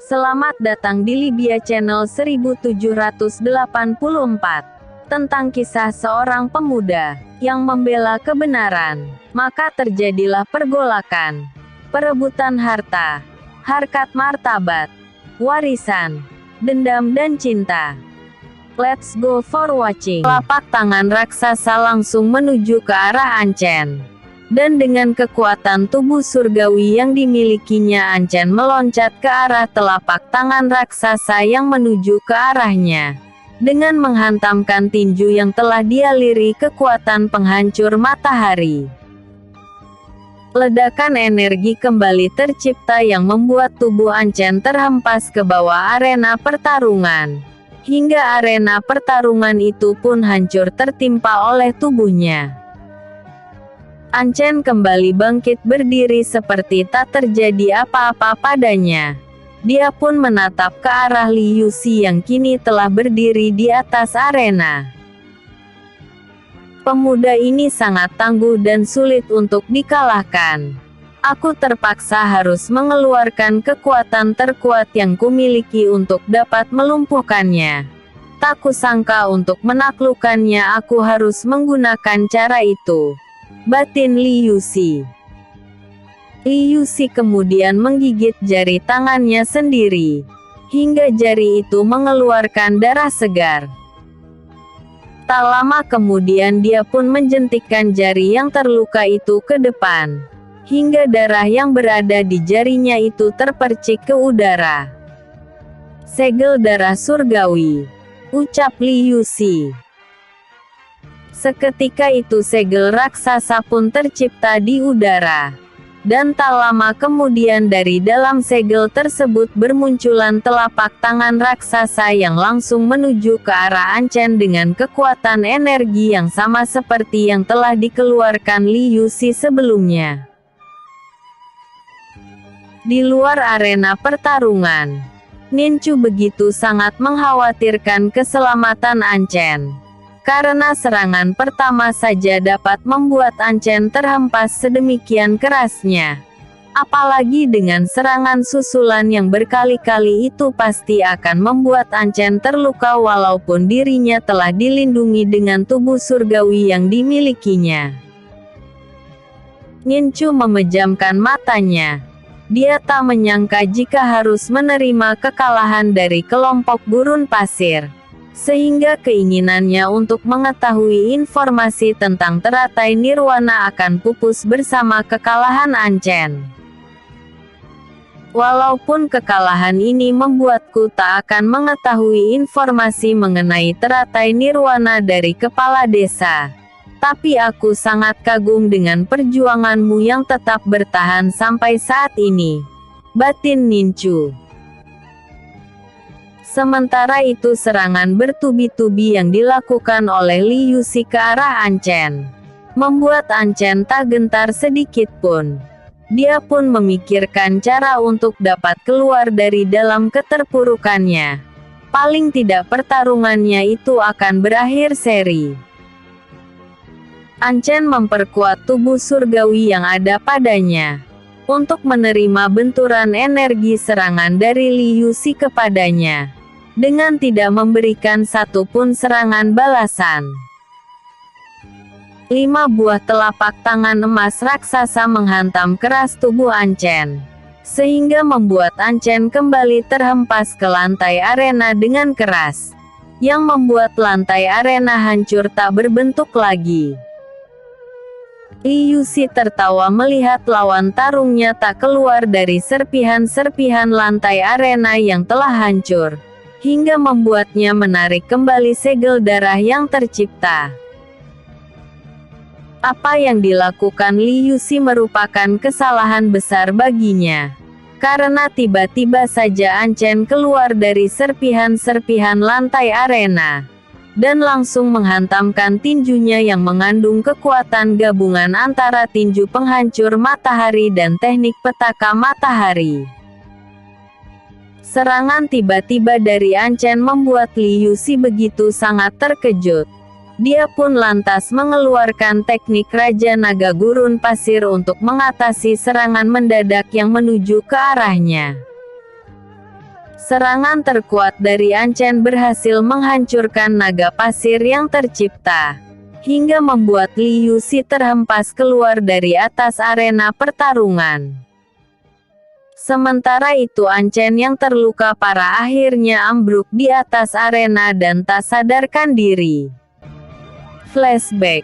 Selamat datang di Libya Channel 1784. Tentang kisah seorang pemuda yang membela kebenaran. Maka terjadilah pergolakan, perebutan harta, harkat martabat, warisan, dendam dan cinta. Let's go for watching. Telapak tangan raksasa langsung menuju ke arah Ancen. Dan dengan kekuatan tubuh surgawi yang dimilikinya, Ancen meloncat ke arah telapak tangan raksasa yang menuju ke arahnya. Dengan menghantamkan tinju yang telah dialiri kekuatan penghancur matahari. Ledakan energi kembali tercipta yang membuat tubuh Ancen terhempas ke bawah arena pertarungan. Hingga arena pertarungan itu pun hancur tertimpa oleh tubuhnya. Ancen kembali bangkit berdiri seperti tak terjadi apa-apa padanya. Dia pun menatap ke arah Li Yuxi yang kini telah berdiri di atas arena. Pemuda ini sangat tangguh dan sulit untuk dikalahkan. Aku terpaksa harus mengeluarkan kekuatan terkuat yang kumiliki untuk dapat melumpuhkannya. Tak kusangka untuk menaklukkannya aku harus menggunakan cara itu. Batin Li Yuxi. Li Yuxi kemudian menggigit jari tangannya sendiri, hingga jari itu mengeluarkan darah segar. Tak lama kemudian dia pun menjentikkan jari yang terluka itu ke depan, hingga darah yang berada di jarinya itu terpercik ke udara. Segel darah surgawi, ucap Li Yuxi. Seketika itu segel raksasa pun tercipta di udara. Dan tak lama kemudian dari dalam segel tersebut bermunculan telapak tangan raksasa yang langsung menuju ke arah Ancen dengan kekuatan energi yang sama seperti yang telah dikeluarkan Li Yuxi sebelumnya. Di luar arena pertarungan, Nincu begitu sangat mengkhawatirkan keselamatan Ancen. Karena serangan pertama saja dapat membuat Ancen terhempas sedemikian kerasnya. Apalagi dengan serangan susulan yang berkali-kali itu pasti akan membuat Ancen terluka walaupun dirinya telah dilindungi dengan tubuh surgawi yang dimilikinya. Nincu memejamkan matanya. Dia tak menyangka jika harus menerima kekalahan dari kelompok gurun pasir. Sehingga keinginannya untuk mengetahui informasi tentang teratai nirwana akan pupus bersama kekalahan Ancen. Walaupun kekalahan ini membuatku tak akan mengetahui informasi mengenai teratai nirwana dari kepala desa. Tapi aku sangat kagum dengan perjuanganmu yang tetap bertahan sampai saat ini. Batin Nincu. Sementara itu serangan bertubi-tubi yang dilakukan oleh Li Yuxi ke arah Ancen membuat Ancen tak gentar sedikit pun. Dia pun memikirkan cara untuk dapat keluar dari dalam keterpurukannya. Paling tidak pertarungannya itu akan berakhir seri. Ancen memperkuat tubuh surgawi yang ada padanya untuk menerima benturan energi serangan dari Li Yuxi kepadanya. Dengan tidak memberikan satupun serangan balasan. 5 buah telapak tangan emas raksasa menghantam keras tubuh Ancen. Sehingga membuat Ancen kembali terhempas ke lantai arena dengan keras. Yang membuat lantai arena hancur tak berbentuk lagi. Li Yuxi tertawa melihat lawan tarungnya tak keluar dari serpihan-serpihan lantai arena yang telah hancur. Hingga membuatnya menarik kembali segel darah yang tercipta. Apa yang dilakukan Li Yuxi merupakan kesalahan besar baginya. Karena tiba-tiba saja Ancen keluar dari serpihan-serpihan lantai arena. Dan langsung menghantamkan tinjunya yang mengandung kekuatan gabungan antara tinju penghancur matahari dan teknik petaka matahari. Serangan tiba-tiba dari Ancen membuat Li Yuxi begitu sangat terkejut. Dia pun lantas mengeluarkan teknik Raja Naga Gurun Pasir untuk mengatasi serangan mendadak yang menuju ke arahnya. Serangan terkuat dari Ancen berhasil menghancurkan naga pasir yang tercipta, hingga membuat Liu Si terhempas keluar dari atas arena pertarungan. Sementara itu Ancen yang terluka parah akhirnya ambruk di atas arena dan tak sadarkan diri. Flashback.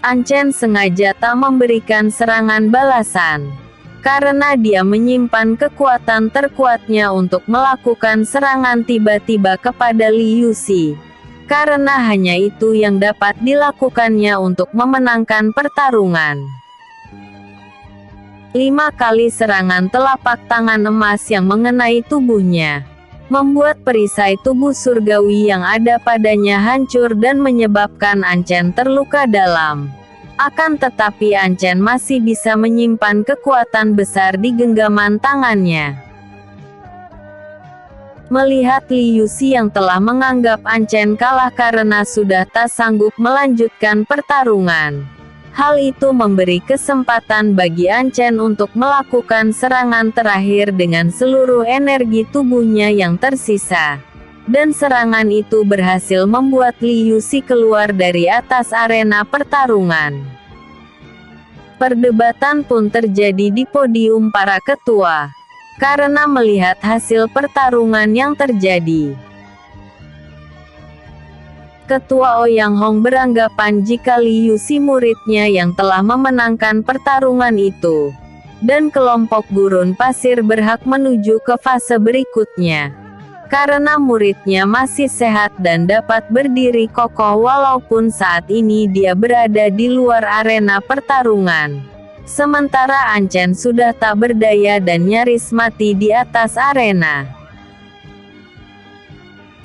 Ancen sengaja tak memberikan serangan balasan, karena dia menyimpan kekuatan terkuatnya untuk melakukan serangan tiba-tiba kepada Liu Si. Karena hanya itu yang dapat dilakukannya untuk memenangkan pertarungan. 5 kali serangan telapak tangan emas yang mengenai tubuhnya, membuat perisai tubuh surgawi yang ada padanya hancur dan menyebabkan Ancen terluka dalam. Akan tetapi Ancen masih bisa menyimpan kekuatan besar di genggaman tangannya. Melihat Liu Si yang telah menganggap Ancen kalah karena sudah tak sanggup melanjutkan pertarungan, hal itu memberi kesempatan bagi Ancen untuk melakukan serangan terakhir dengan seluruh energi tubuhnya yang tersisa. Dan serangan itu berhasil membuat Liu Si keluar dari atas arena pertarungan. Perdebatan pun terjadi di podium para ketua, karena melihat hasil pertarungan yang terjadi. Ketua Ouyang Hong beranggapan jika Liu Si muridnya yang telah memenangkan pertarungan itu, dan kelompok gurun pasir berhak menuju ke fase berikutnya. Karena muridnya masih sehat dan dapat berdiri kokoh walaupun saat ini dia berada di luar arena pertarungan. Sementara Ancen sudah tak berdaya dan nyaris mati di atas arena.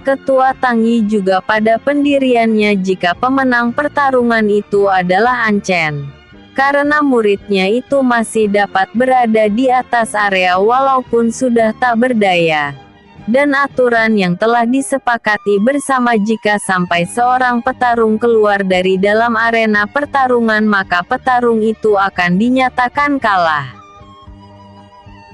Ketua Tang Yi juga pada pendiriannya jika pemenang pertarungan itu adalah Ancen. Karena muridnya itu masih dapat berada di atas area walaupun sudah tak berdaya. Dan aturan yang telah disepakati bersama jika sampai seorang petarung keluar dari dalam arena pertarungan maka petarung itu akan dinyatakan kalah.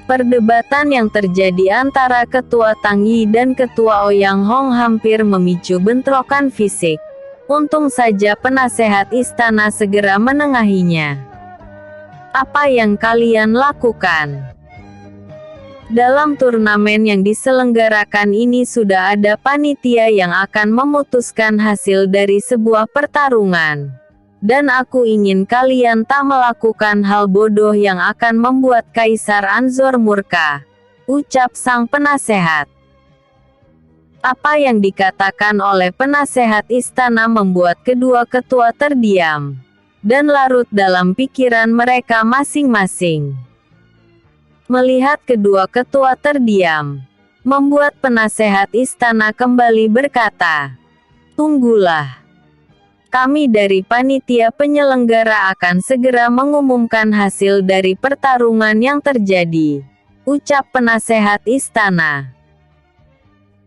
Perdebatan yang terjadi antara Ketua Tang Yi dan Ketua Ouyang Hong hampir memicu bentrokan fisik. Untung saja penasehat istana segera menengahinya. Apa yang kalian lakukan? Dalam turnamen yang diselenggarakan ini sudah ada panitia yang akan memutuskan hasil dari sebuah pertarungan. Dan aku ingin kalian tak melakukan hal bodoh yang akan membuat Kaisar Anzor murka, ucap sang penasehat. Apa yang dikatakan oleh penasehat istana membuat kedua ketua terdiam, dan larut dalam pikiran mereka masing-masing. Melihat kedua ketua terdiam, membuat penasehat istana kembali berkata, "Tunggulah. Kami dari panitia penyelenggara akan segera mengumumkan hasil dari pertarungan yang terjadi," ucap penasehat istana.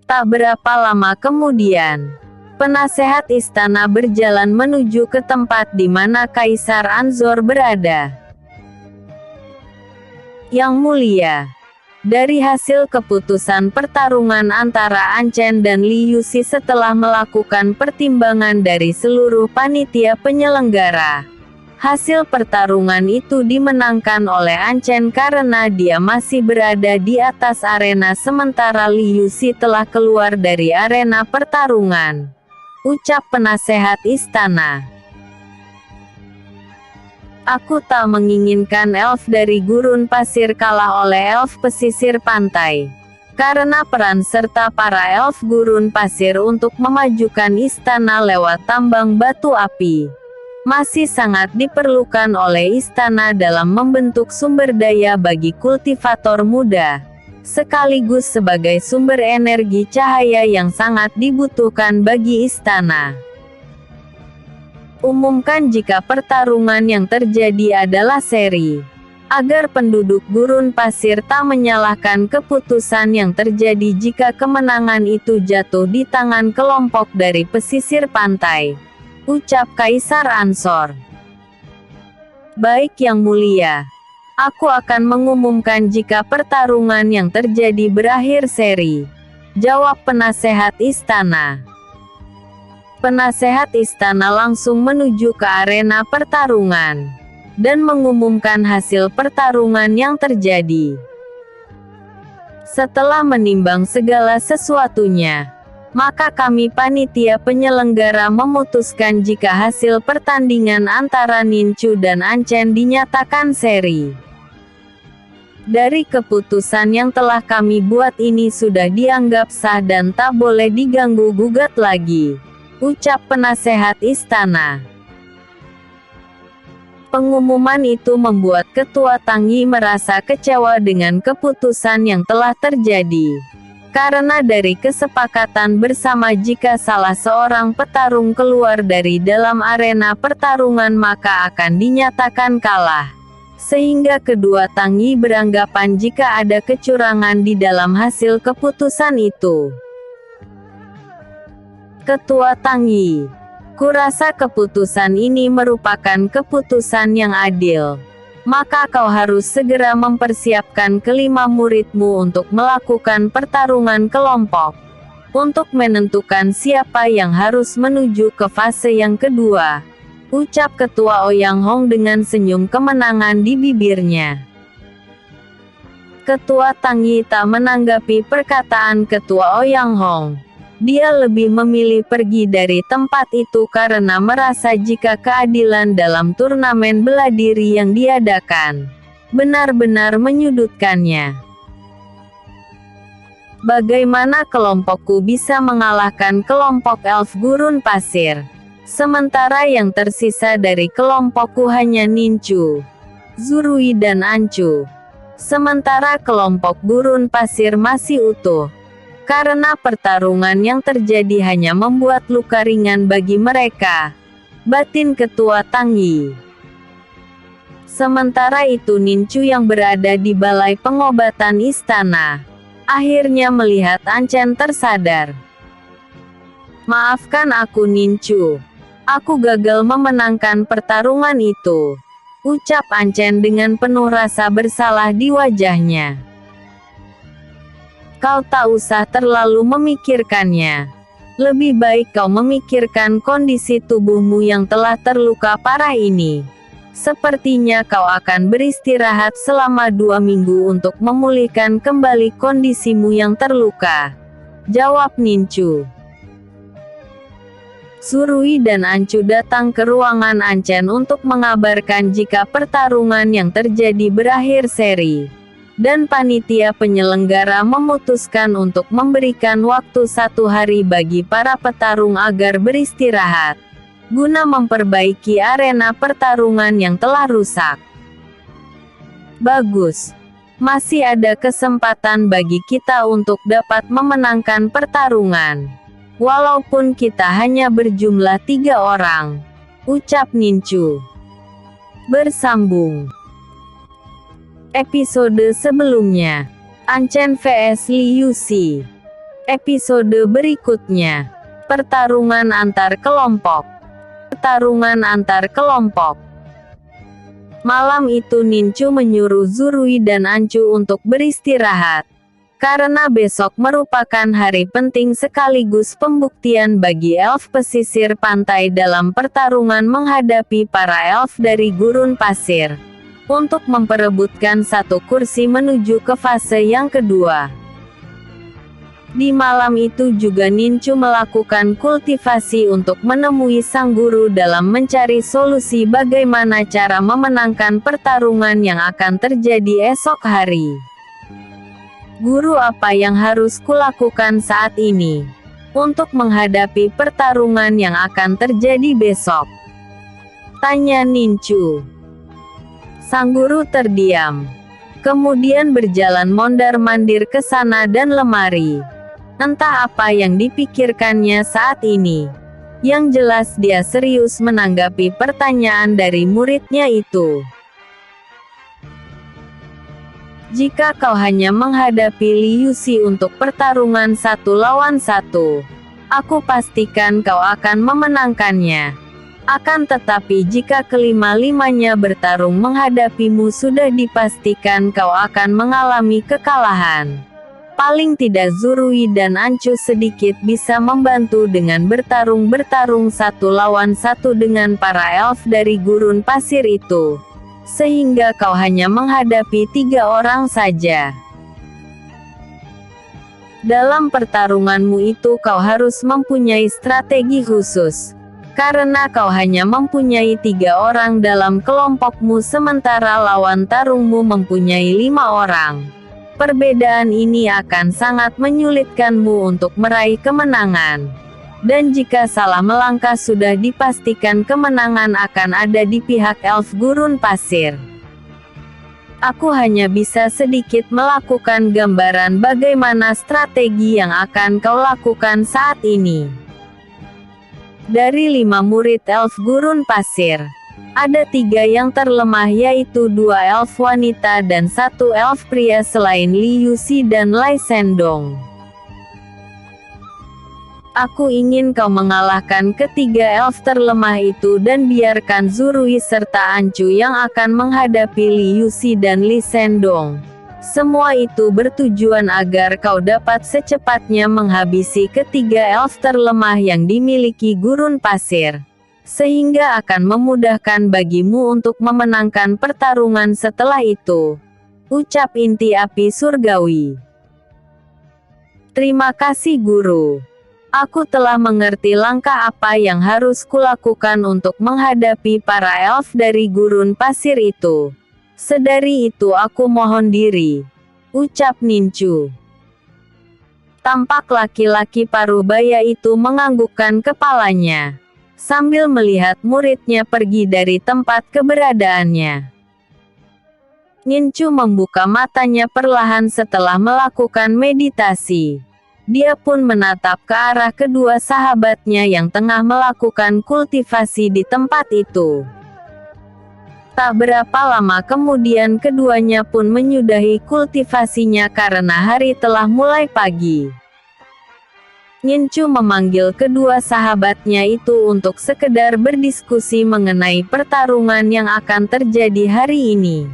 Tak berapa lama kemudian, penasehat istana berjalan menuju ke tempat di mana Kaisar Anzor berada. Yang mulia, dari hasil keputusan pertarungan antara Ancen dan Liu Si setelah melakukan pertimbangan dari seluruh panitia penyelenggara, hasil pertarungan itu dimenangkan oleh Ancen karena dia masih berada di atas arena sementara Liu Si telah keluar dari arena pertarungan, ucap penasehat istana. Aku tak menginginkan elf dari gurun pasir kalah oleh elf pesisir pantai. Karena peran serta para elf gurun pasir untuk memajukan istana lewat tambang batu api masih sangat diperlukan oleh istana dalam membentuk sumber daya bagi kultivator muda, sekaligus sebagai sumber energi cahaya yang sangat dibutuhkan bagi istana. Umumkan jika pertarungan yang terjadi adalah seri, agar penduduk gurun pasir tak menyalahkan keputusan yang terjadi jika kemenangan itu jatuh di tangan kelompok dari pesisir pantai, ucap Kaisar Ansor. Baik yang mulia, Aku akan mengumumkan jika pertarungan yang terjadi berakhir seri, jawab penasehat istana. Penasehat istana langsung menuju ke arena pertarungan dan mengumumkan hasil pertarungan yang terjadi. Setelah menimbang segala sesuatunya, maka kami panitia penyelenggara memutuskan jika hasil pertandingan antara Ninchu dan Anchen dinyatakan seri. Dari keputusan yang telah kami buat ini sudah dianggap sah dan tak boleh diganggu-gugat lagi, ucap penasehat istana. Pengumuman itu membuat Ketua Tang Yi merasa kecewa dengan keputusan yang telah terjadi. Karena dari kesepakatan bersama jika salah seorang petarung keluar dari dalam arena pertarungan maka akan dinyatakan kalah. Sehingga kedua Tang Yi beranggapan jika ada kecurangan di dalam hasil keputusan itu. Ketua Tang Yi, kurasa keputusan ini merupakan keputusan yang adil. Maka kau harus segera mempersiapkan kelima muridmu untuk melakukan pertarungan kelompok. Untuk menentukan siapa yang harus menuju ke fase yang kedua, ucap Ketua Ouyang Hong dengan senyum kemenangan di bibirnya. Ketua Tang Yi tak menanggapi perkataan Ketua Ouyang Hong. Dia lebih memilih pergi dari tempat itu karena merasa jika keadilan dalam turnamen bela diri yang diadakan benar-benar menyudutkannya. Bagaimana kelompokku bisa mengalahkan kelompok elf gurun pasir? Sementara yang tersisa dari kelompokku hanya Ninchu, Zurui dan Anchu. Sementara kelompok gurun pasir masih utuh. Karena pertarungan yang terjadi hanya membuat luka ringan bagi mereka, batin Ketua Tang Yi. Sementara itu Ninchu yang berada di balai pengobatan istana, akhirnya melihat Anchen tersadar. Maafkan aku Ninchu. Aku gagal memenangkan pertarungan itu, ucap Anchen dengan penuh rasa bersalah di wajahnya. Kau tak usah terlalu memikirkannya. Lebih baik kau memikirkan kondisi tubuhmu yang telah terluka parah ini. Sepertinya kau akan beristirahat selama 2 minggu untuk memulihkan kembali kondisimu yang terluka, jawab Ninchu. Zurui dan Anchu datang ke ruangan Anchen untuk mengabarkan jika pertarungan yang terjadi berakhir seri. Dan panitia penyelenggara memutuskan untuk memberikan waktu 1 hari bagi para petarung agar beristirahat, guna memperbaiki arena pertarungan yang telah rusak. Bagus. Masih ada kesempatan bagi kita untuk dapat memenangkan pertarungan. Walaupun kita hanya berjumlah 3 orang, ucap Ninchu. Bersambung. Episode sebelumnya, Anchen vs Liu Xi. Episode berikutnya, pertarungan antar kelompok. Pertarungan antar kelompok. Malam itu Ninchu menyuruh Zurui dan Anchu untuk beristirahat. Karena besok merupakan hari penting sekaligus pembuktian bagi elf pesisir pantai dalam pertarungan menghadapi para elf dari gurun pasir. Untuk memperebutkan 1 kursi menuju ke fase yang kedua. Di malam itu juga Ninchu melakukan kultivasi untuk menemui sang guru dalam mencari solusi bagaimana cara memenangkan pertarungan yang akan terjadi esok hari. Guru, apa yang harus kulakukan saat ini untuk menghadapi pertarungan yang akan terjadi besok? Tanya Ninchu. Sang guru terdiam. Kemudian berjalan mondar-mandir ke sana dan lemari. Entah apa yang dipikirkannya saat ini. Yang jelas dia serius menanggapi pertanyaan dari muridnya itu. Jika kau hanya menghadapi Liu Xi untuk pertarungan 1 lawan 1, aku pastikan kau akan memenangkannya. Akan tetapi jika kelima-limanya bertarung menghadapimu sudah dipastikan kau akan mengalami kekalahan. Paling tidak Zurui dan Ancu sedikit bisa membantu dengan bertarung satu lawan satu dengan para elf dari gurun pasir itu. Sehingga kau hanya menghadapi 3 orang saja. Dalam pertarunganmu itu kau harus mempunyai strategi khusus. Karena kau hanya mempunyai 3 orang dalam kelompokmu sementara lawan tarungmu mempunyai 5 orang. Perbedaan ini akan sangat menyulitkanmu untuk meraih kemenangan. Dan jika salah melangkah sudah dipastikan kemenangan akan ada di pihak elf gurun pasir. Aku hanya bisa sedikit melakukan gambaran bagaimana strategi yang akan kau lakukan saat ini. Dari 5 murid elf gurun pasir, ada 3 yang terlemah yaitu 2 elf wanita dan 1 elf pria selain Li Yuxi dan Lai Sendong. Aku ingin kau mengalahkan ketiga elf terlemah itu dan biarkan Zurui serta Ancu yang akan menghadapi Li Yuxi dan Li Sendong. Semua itu bertujuan agar kau dapat secepatnya menghabisi ketiga elf terlemah yang dimiliki gurun pasir. Sehingga akan memudahkan bagimu untuk memenangkan pertarungan setelah itu. Ucap inti api surgawi. Terima kasih guru. Aku telah mengerti langkah apa yang harus kulakukan untuk menghadapi para elf dari gurun pasir itu. Sedari itu aku mohon diri. Ucap Nincu. Tampak laki-laki parubaya itu menganggukkan kepalanya. Sambil melihat muridnya pergi dari tempat keberadaannya. Nincu membuka matanya perlahan setelah melakukan meditasi. Dia pun menatap ke arah kedua sahabatnya yang tengah melakukan kultivasi di tempat itu. Tak berapa lama kemudian keduanya pun menyudahi kultivasinya karena hari telah mulai pagi. Nincu memanggil kedua sahabatnya itu untuk sekedar berdiskusi mengenai pertarungan yang akan terjadi hari ini.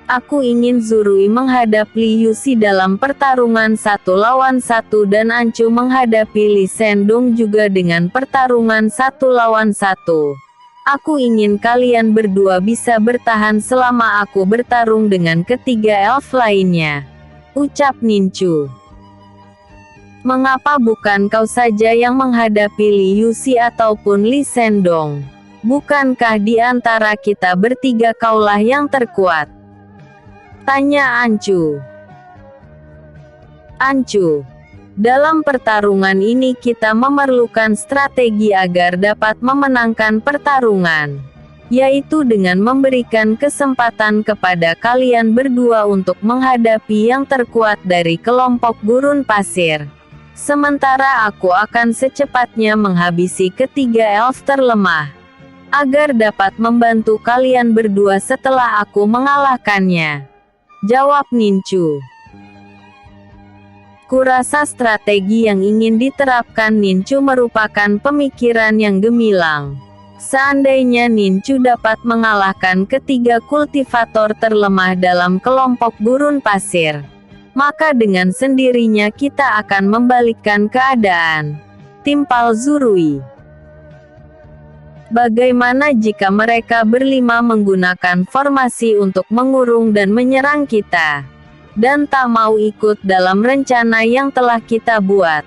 Aku ingin Zurui menghadap Li Yuxi dalam pertarungan 1 lawan 1 dan Ancu menghadapi Li Sendong juga dengan pertarungan 1 lawan 1. Aku ingin kalian berdua bisa bertahan selama aku bertarung dengan ketiga elf lainnya. Ucap Nincu. Mengapa bukan kau saja yang menghadapi Li Yuxi ataupun Li Sendong? Bukankah di antara kita bertiga kaulah yang terkuat? Tanya Ancu. Ancu. Dalam pertarungan ini kita memerlukan strategi agar dapat memenangkan pertarungan, yaitu dengan memberikan kesempatan kepada kalian berdua untuk menghadapi yang terkuat dari kelompok gurun pasir. Sementara aku akan secepatnya menghabisi ketiga elf terlemah, agar dapat membantu kalian berdua setelah aku mengalahkannya. Jawab Nincu. Kurasa strategi yang ingin diterapkan Nincu merupakan pemikiran yang gemilang. Seandainya Nincu dapat mengalahkan ketiga kultivator terlemah dalam kelompok gurun pasir, maka dengan sendirinya kita akan membalikkan keadaan. Timpal Zurui. Bagaimana jika mereka berlima menggunakan formasi untuk mengurung dan menyerang kita? Dan tak mau ikut dalam rencana yang telah kita buat.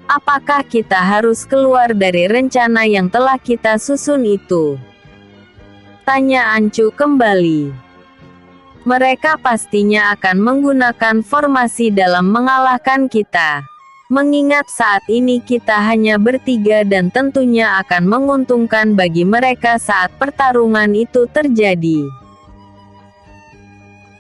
Apakah kita harus keluar dari rencana yang telah kita susun itu? Tanya Ancu kembali. Mereka pastinya akan menggunakan formasi dalam mengalahkan kita. Mengingat saat ini kita hanya bertiga dan tentunya akan menguntungkan bagi mereka saat pertarungan itu terjadi.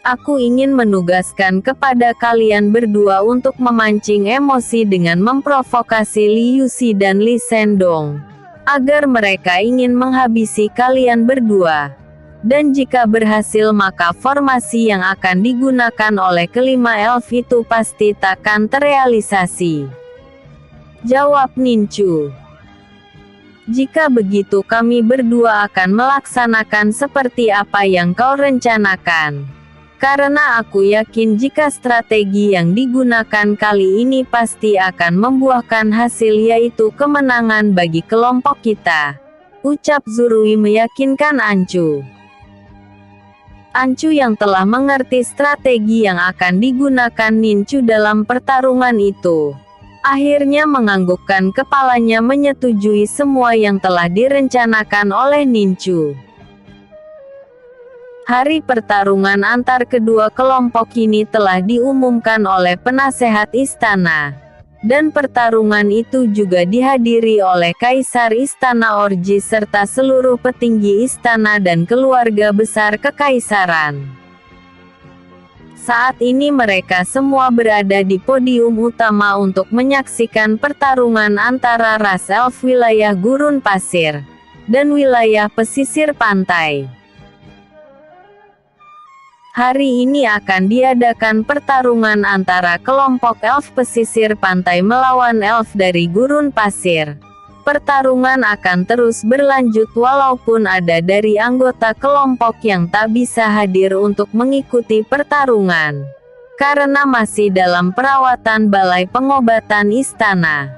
Aku ingin menugaskan kepada kalian berdua untuk memancing emosi dengan memprovokasi Li Yuxi dan Li Sendong, agar mereka ingin menghabisi kalian berdua. Dan jika berhasil maka formasi yang akan digunakan oleh kelima elf itu pasti takkan terrealisasi. Jawab Nincu. Jika begitu kami berdua akan melaksanakan seperti apa yang kau rencanakan. Karena aku yakin jika strategi yang digunakan kali ini pasti akan membuahkan hasil, yaitu kemenangan bagi kelompok kita, ucap Zurui meyakinkan Ancu. Ancu yang telah mengerti strategi yang akan digunakan Nincu dalam pertarungan itu, akhirnya menganggukkan kepalanya menyetujui semua yang telah direncanakan oleh Nincu. Hari pertarungan antar kedua kelompok ini telah diumumkan oleh penasehat istana. Dan pertarungan itu juga dihadiri oleh Kaisar Istana Orji serta seluruh petinggi istana dan keluarga besar kekaisaran. Saat ini mereka semua berada di podium utama untuk menyaksikan pertarungan antara ras elf wilayah gurun pasir dan wilayah pesisir pantai. Hari ini akan diadakan pertarungan antara kelompok elf pesisir pantai melawan elf dari gurun pasir. Pertarungan akan terus berlanjut walaupun ada dari anggota kelompok yang tak bisa hadir untuk mengikuti pertarungan, karena masih dalam perawatan balai pengobatan istana.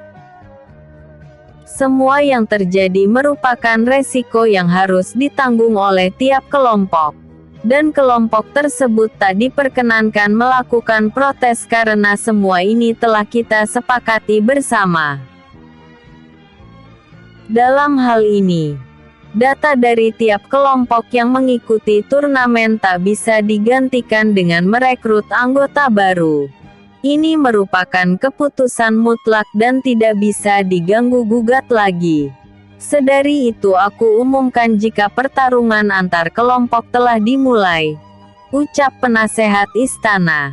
Semua yang terjadi merupakan resiko yang harus ditanggung oleh tiap kelompok. Dan kelompok tersebut tak diperkenankan melakukan protes karena semua ini telah kita sepakati bersama. Dalam hal ini, data dari tiap kelompok yang mengikuti turnamen tak bisa digantikan dengan merekrut anggota baru. Ini merupakan keputusan mutlak dan tidak bisa diganggu-gugat lagi. Sedari itu aku umumkan jika pertarungan antar kelompok telah dimulai, ucap penasehat istana.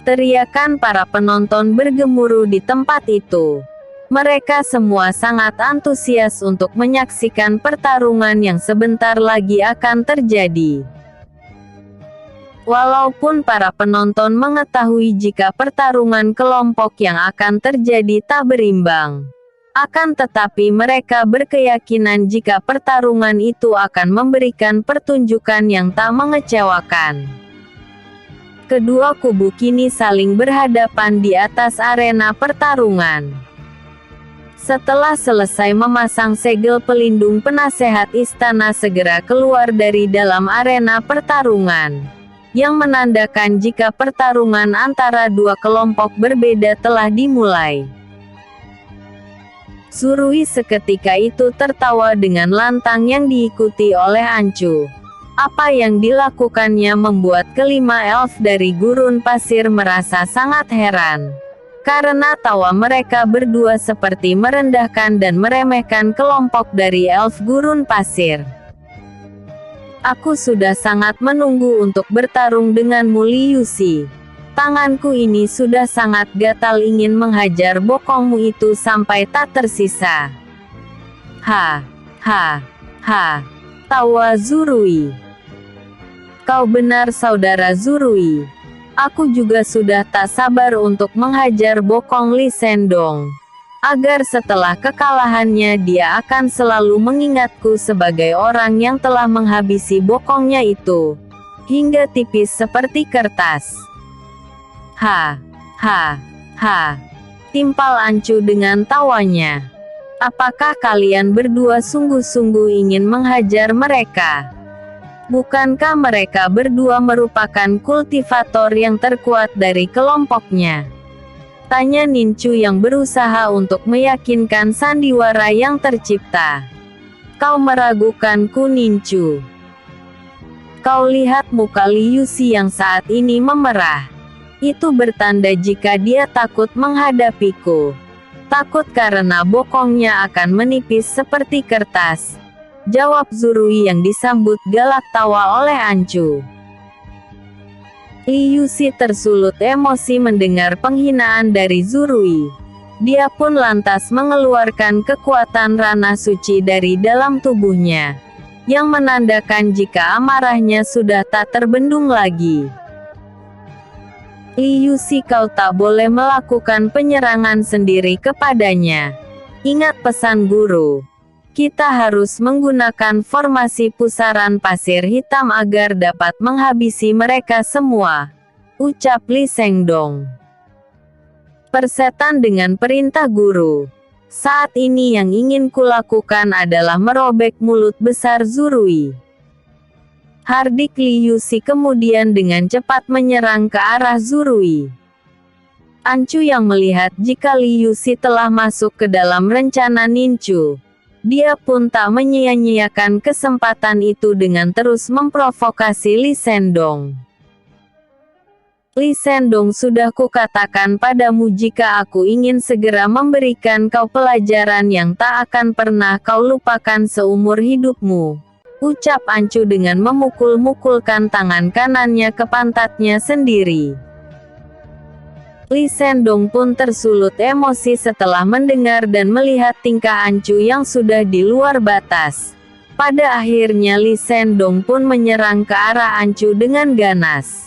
Teriakan para penonton bergemuruh di tempat itu. Mereka semua sangat antusias untuk menyaksikan pertarungan yang sebentar lagi akan terjadi. Walaupun para penonton mengetahui jika pertarungan kelompok yang akan terjadi tak berimbang, akan tetapi mereka berkeyakinan jika pertarungan itu akan memberikan pertunjukan yang tak mengecewakan. Kedua kubu kini saling berhadapan di atas arena pertarungan. Setelah selesai memasang segel pelindung, penasehat istana segera keluar dari dalam arena pertarungan, yang menandakan jika pertarungan antara dua kelompok berbeda telah dimulai. Zurui seketika itu tertawa dengan lantang yang diikuti oleh Ancu. Apa yang dilakukannya membuat kelima elf dari gurun pasir merasa sangat heran. Karena tawa mereka berdua seperti merendahkan dan meremehkan kelompok dari elf gurun pasir. Aku sudah sangat menunggu untuk bertarung denganmu, Liu Si. Tanganku ini sudah sangat gatal ingin menghajar bokongmu itu sampai tak tersisa. Ha, ha, ha. Tawa Zurui. Kau benar saudara Zurui. Aku juga sudah tak sabar untuk menghajar bokong Li Sendong. Agar setelah kekalahannya dia akan selalu mengingatku sebagai orang yang telah menghabisi bokongnya itu. Hingga tipis seperti kertas. Ha, ha, ha. Timpal Ancu dengan tawanya. Apakah kalian berdua sungguh-sungguh ingin menghajar mereka? Bukankah mereka berdua merupakan kultivator yang terkuat dari kelompoknya? Tanya Nincu yang berusaha untuk meyakinkan sandiwara yang tercipta. Kau meragukanku, Nincu. Kau lihat muka Liu Si yang saat ini memerah. Itu bertanda jika dia takut menghadapiku. Takut karena bokongnya akan menipis seperti kertas, jawab Zurui yang disambut galak tawa oleh Ancu. Liu Si tersulut emosi mendengar penghinaan dari Zurui. Dia pun lantas mengeluarkan kekuatan ranah suci dari dalam tubuhnya, yang menandakan jika amarahnya sudah tak terbendung lagi. Liu Si, kau tak boleh melakukan penyerangan sendiri kepadanya. Ingat pesan guru. Kita harus menggunakan formasi pusaran pasir hitam agar dapat menghabisi mereka semua, ucap Li Shengdong. Persetan dengan perintah guru. Saat ini yang ingin kulakukan adalah merobek mulut besar Zurui. Hardik Li Yusi kemudian dengan cepat menyerang ke arah Zurui. Ancu yang melihat jika Li Yusi telah masuk ke dalam rencana Nincu. Dia pun tak menyia-nyiakan kesempatan itu dengan terus memprovokasi Li Shengdong. Li Shengdong, sudah kukatakan padamu jika aku ingin segera memberikan kau pelajaran yang tak akan pernah kau lupakan seumur hidupmu, ucap Ancu dengan memukul-mukulkan tangan kanannya ke pantatnya sendiri. Li Shengdong pun tersulut emosi setelah mendengar dan melihat tingkah Ancu yang sudah di luar batas. Pada akhirnya Li Shengdong pun menyerang ke arah Ancu dengan ganas.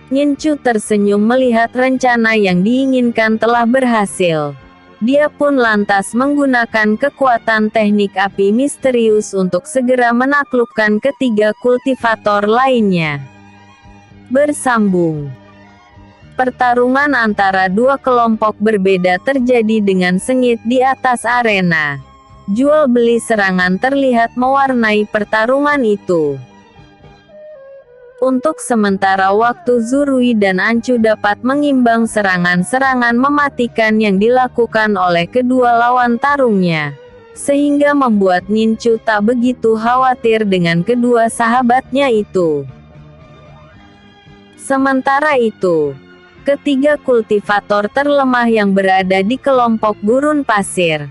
Nincu tersenyum melihat rencana yang diinginkan telah berhasil. Dia pun lantas menggunakan kekuatan teknik api misterius untuk segera menaklukkan ketiga kultivator lainnya. Bersambung. Pertarungan antara dua kelompok berbeda terjadi dengan sengit di atas arena. Jual beli serangan terlihat mewarnai pertarungan itu. Untuk sementara waktu Zurui dan Ancu dapat mengimbang serangan-serangan mematikan yang dilakukan oleh kedua lawan tarungnya, sehingga membuat Nincu tak begitu khawatir dengan kedua sahabatnya itu. Sementara itu, ketiga kultivator terlemah yang berada di kelompok gurun pasir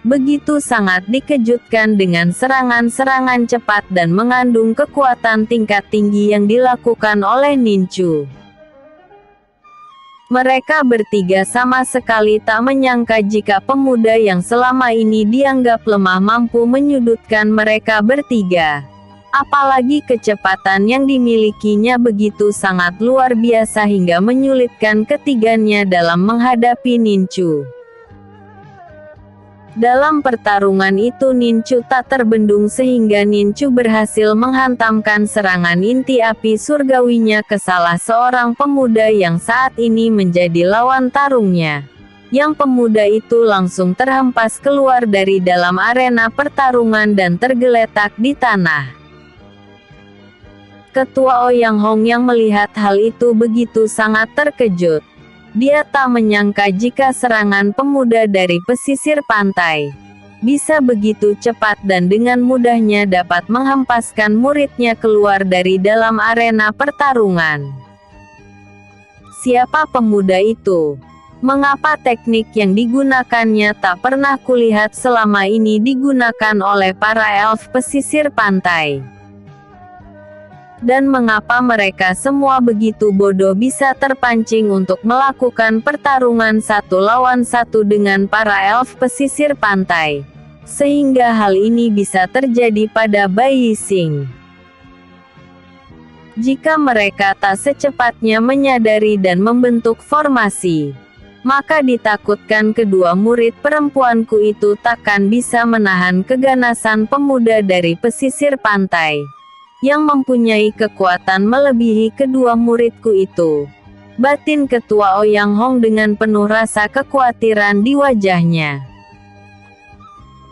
begitu sangat dikejutkan dengan serangan-serangan cepat dan mengandung kekuatan tingkat tinggi yang dilakukan oleh Nincu. Mereka bertiga sama sekali tak menyangka jika pemuda yang selama ini dianggap lemah mampu menyudutkan mereka bertiga. Apalagi kecepatan yang dimilikinya begitu sangat luar biasa hingga menyulitkan ketiganya dalam menghadapi Nincu. Dalam pertarungan itu Nincu tak terbendung sehingga Nincu berhasil menghantamkan serangan inti api surgawinya ke salah seorang pemuda yang saat ini menjadi lawan tarungnya. Yang pemuda itu langsung terhempas keluar dari dalam arena pertarungan dan tergeletak di tanah. Ketua Ouyang Hong yang melihat hal itu begitu sangat terkejut. Dia tak menyangka jika serangan pemuda dari pesisir pantai bisa begitu cepat dan dengan mudahnya dapat menghempaskan muridnya keluar dari dalam arena pertarungan. Siapa pemuda itu? Mengapa teknik yang digunakannya tak pernah kulihat selama ini digunakan oleh para elf pesisir pantai? Dan mengapa mereka semua begitu bodoh bisa terpancing untuk melakukan pertarungan satu lawan satu dengan para elf pesisir pantai, sehingga hal ini bisa terjadi pada Bai Yixing. Jika mereka tak secepatnya menyadari dan membentuk formasi, maka ditakutkan kedua murid perempuanku itu takkan bisa menahan keganasan pemuda dari pesisir pantai yang mempunyai kekuatan melebihi kedua muridku itu. Batin Ketua Ouyang Hong dengan penuh rasa kekhawatiran di wajahnya.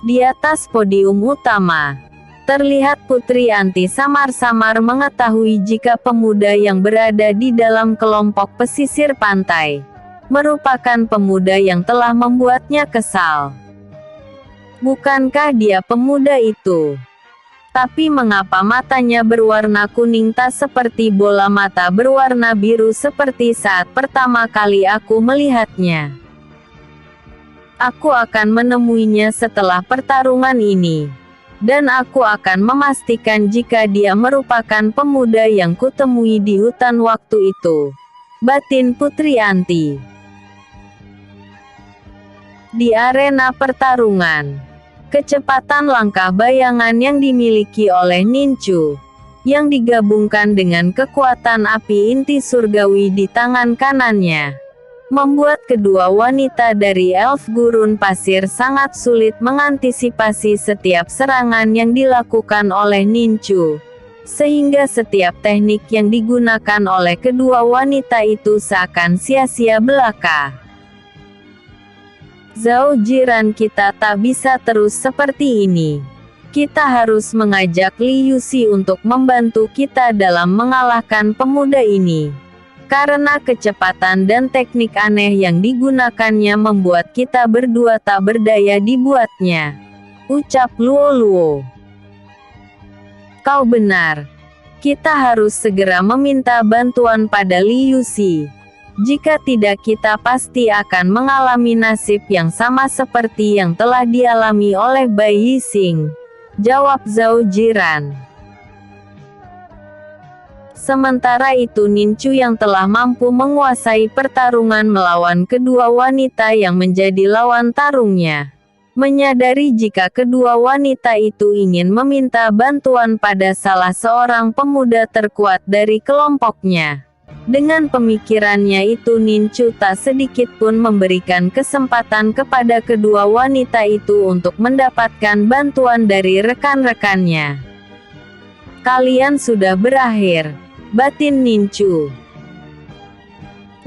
Di atas podium utama, terlihat Putri Anti samar-samar mengetahui jika pemuda yang berada di dalam kelompok pesisir pantai merupakan pemuda yang telah membuatnya kesal. Bukankah dia pemuda itu? Tapi mengapa matanya berwarna kuning tak seperti bola mata berwarna biru seperti saat pertama kali aku melihatnya? Aku akan menemuinya setelah pertarungan ini. Dan aku akan memastikan jika dia merupakan pemuda yang kutemui di hutan waktu itu. Batin Putri Anti. Di arena pertarungan, kecepatan langkah bayangan yang dimiliki oleh Nincu, yang digabungkan dengan kekuatan api inti surgawi di tangan kanannya, membuat kedua wanita dari elf gurun pasir sangat sulit mengantisipasi setiap serangan yang dilakukan oleh Nincu. Sehingga setiap teknik yang digunakan oleh kedua wanita itu seakan sia-sia belaka. Zhao Jiran, kita tak bisa terus seperti ini. Kita harus mengajak Li Yuxi untuk membantu kita dalam mengalahkan pemuda ini. Karena kecepatan dan teknik aneh yang digunakannya membuat kita berdua tak berdaya dibuatnya. Ucap Luo Luo. Kau benar. Kita harus segera meminta bantuan pada Li Yuxi. Jika tidak kita pasti akan mengalami nasib yang sama seperti yang telah dialami oleh Bai Yixing. Jawab Zhao Jiran. Sementara itu Nincu yang telah mampu menguasai pertarungan melawan kedua wanita yang menjadi lawan tarungnya, menyadari jika kedua wanita itu ingin meminta bantuan pada salah seorang pemuda terkuat dari kelompoknya. Dengan pemikirannya itu Nincu tak sedikit pun memberikan kesempatan kepada kedua wanita itu untuk mendapatkan bantuan dari rekan-rekannya. Kalian sudah berakhir, batin Nincu.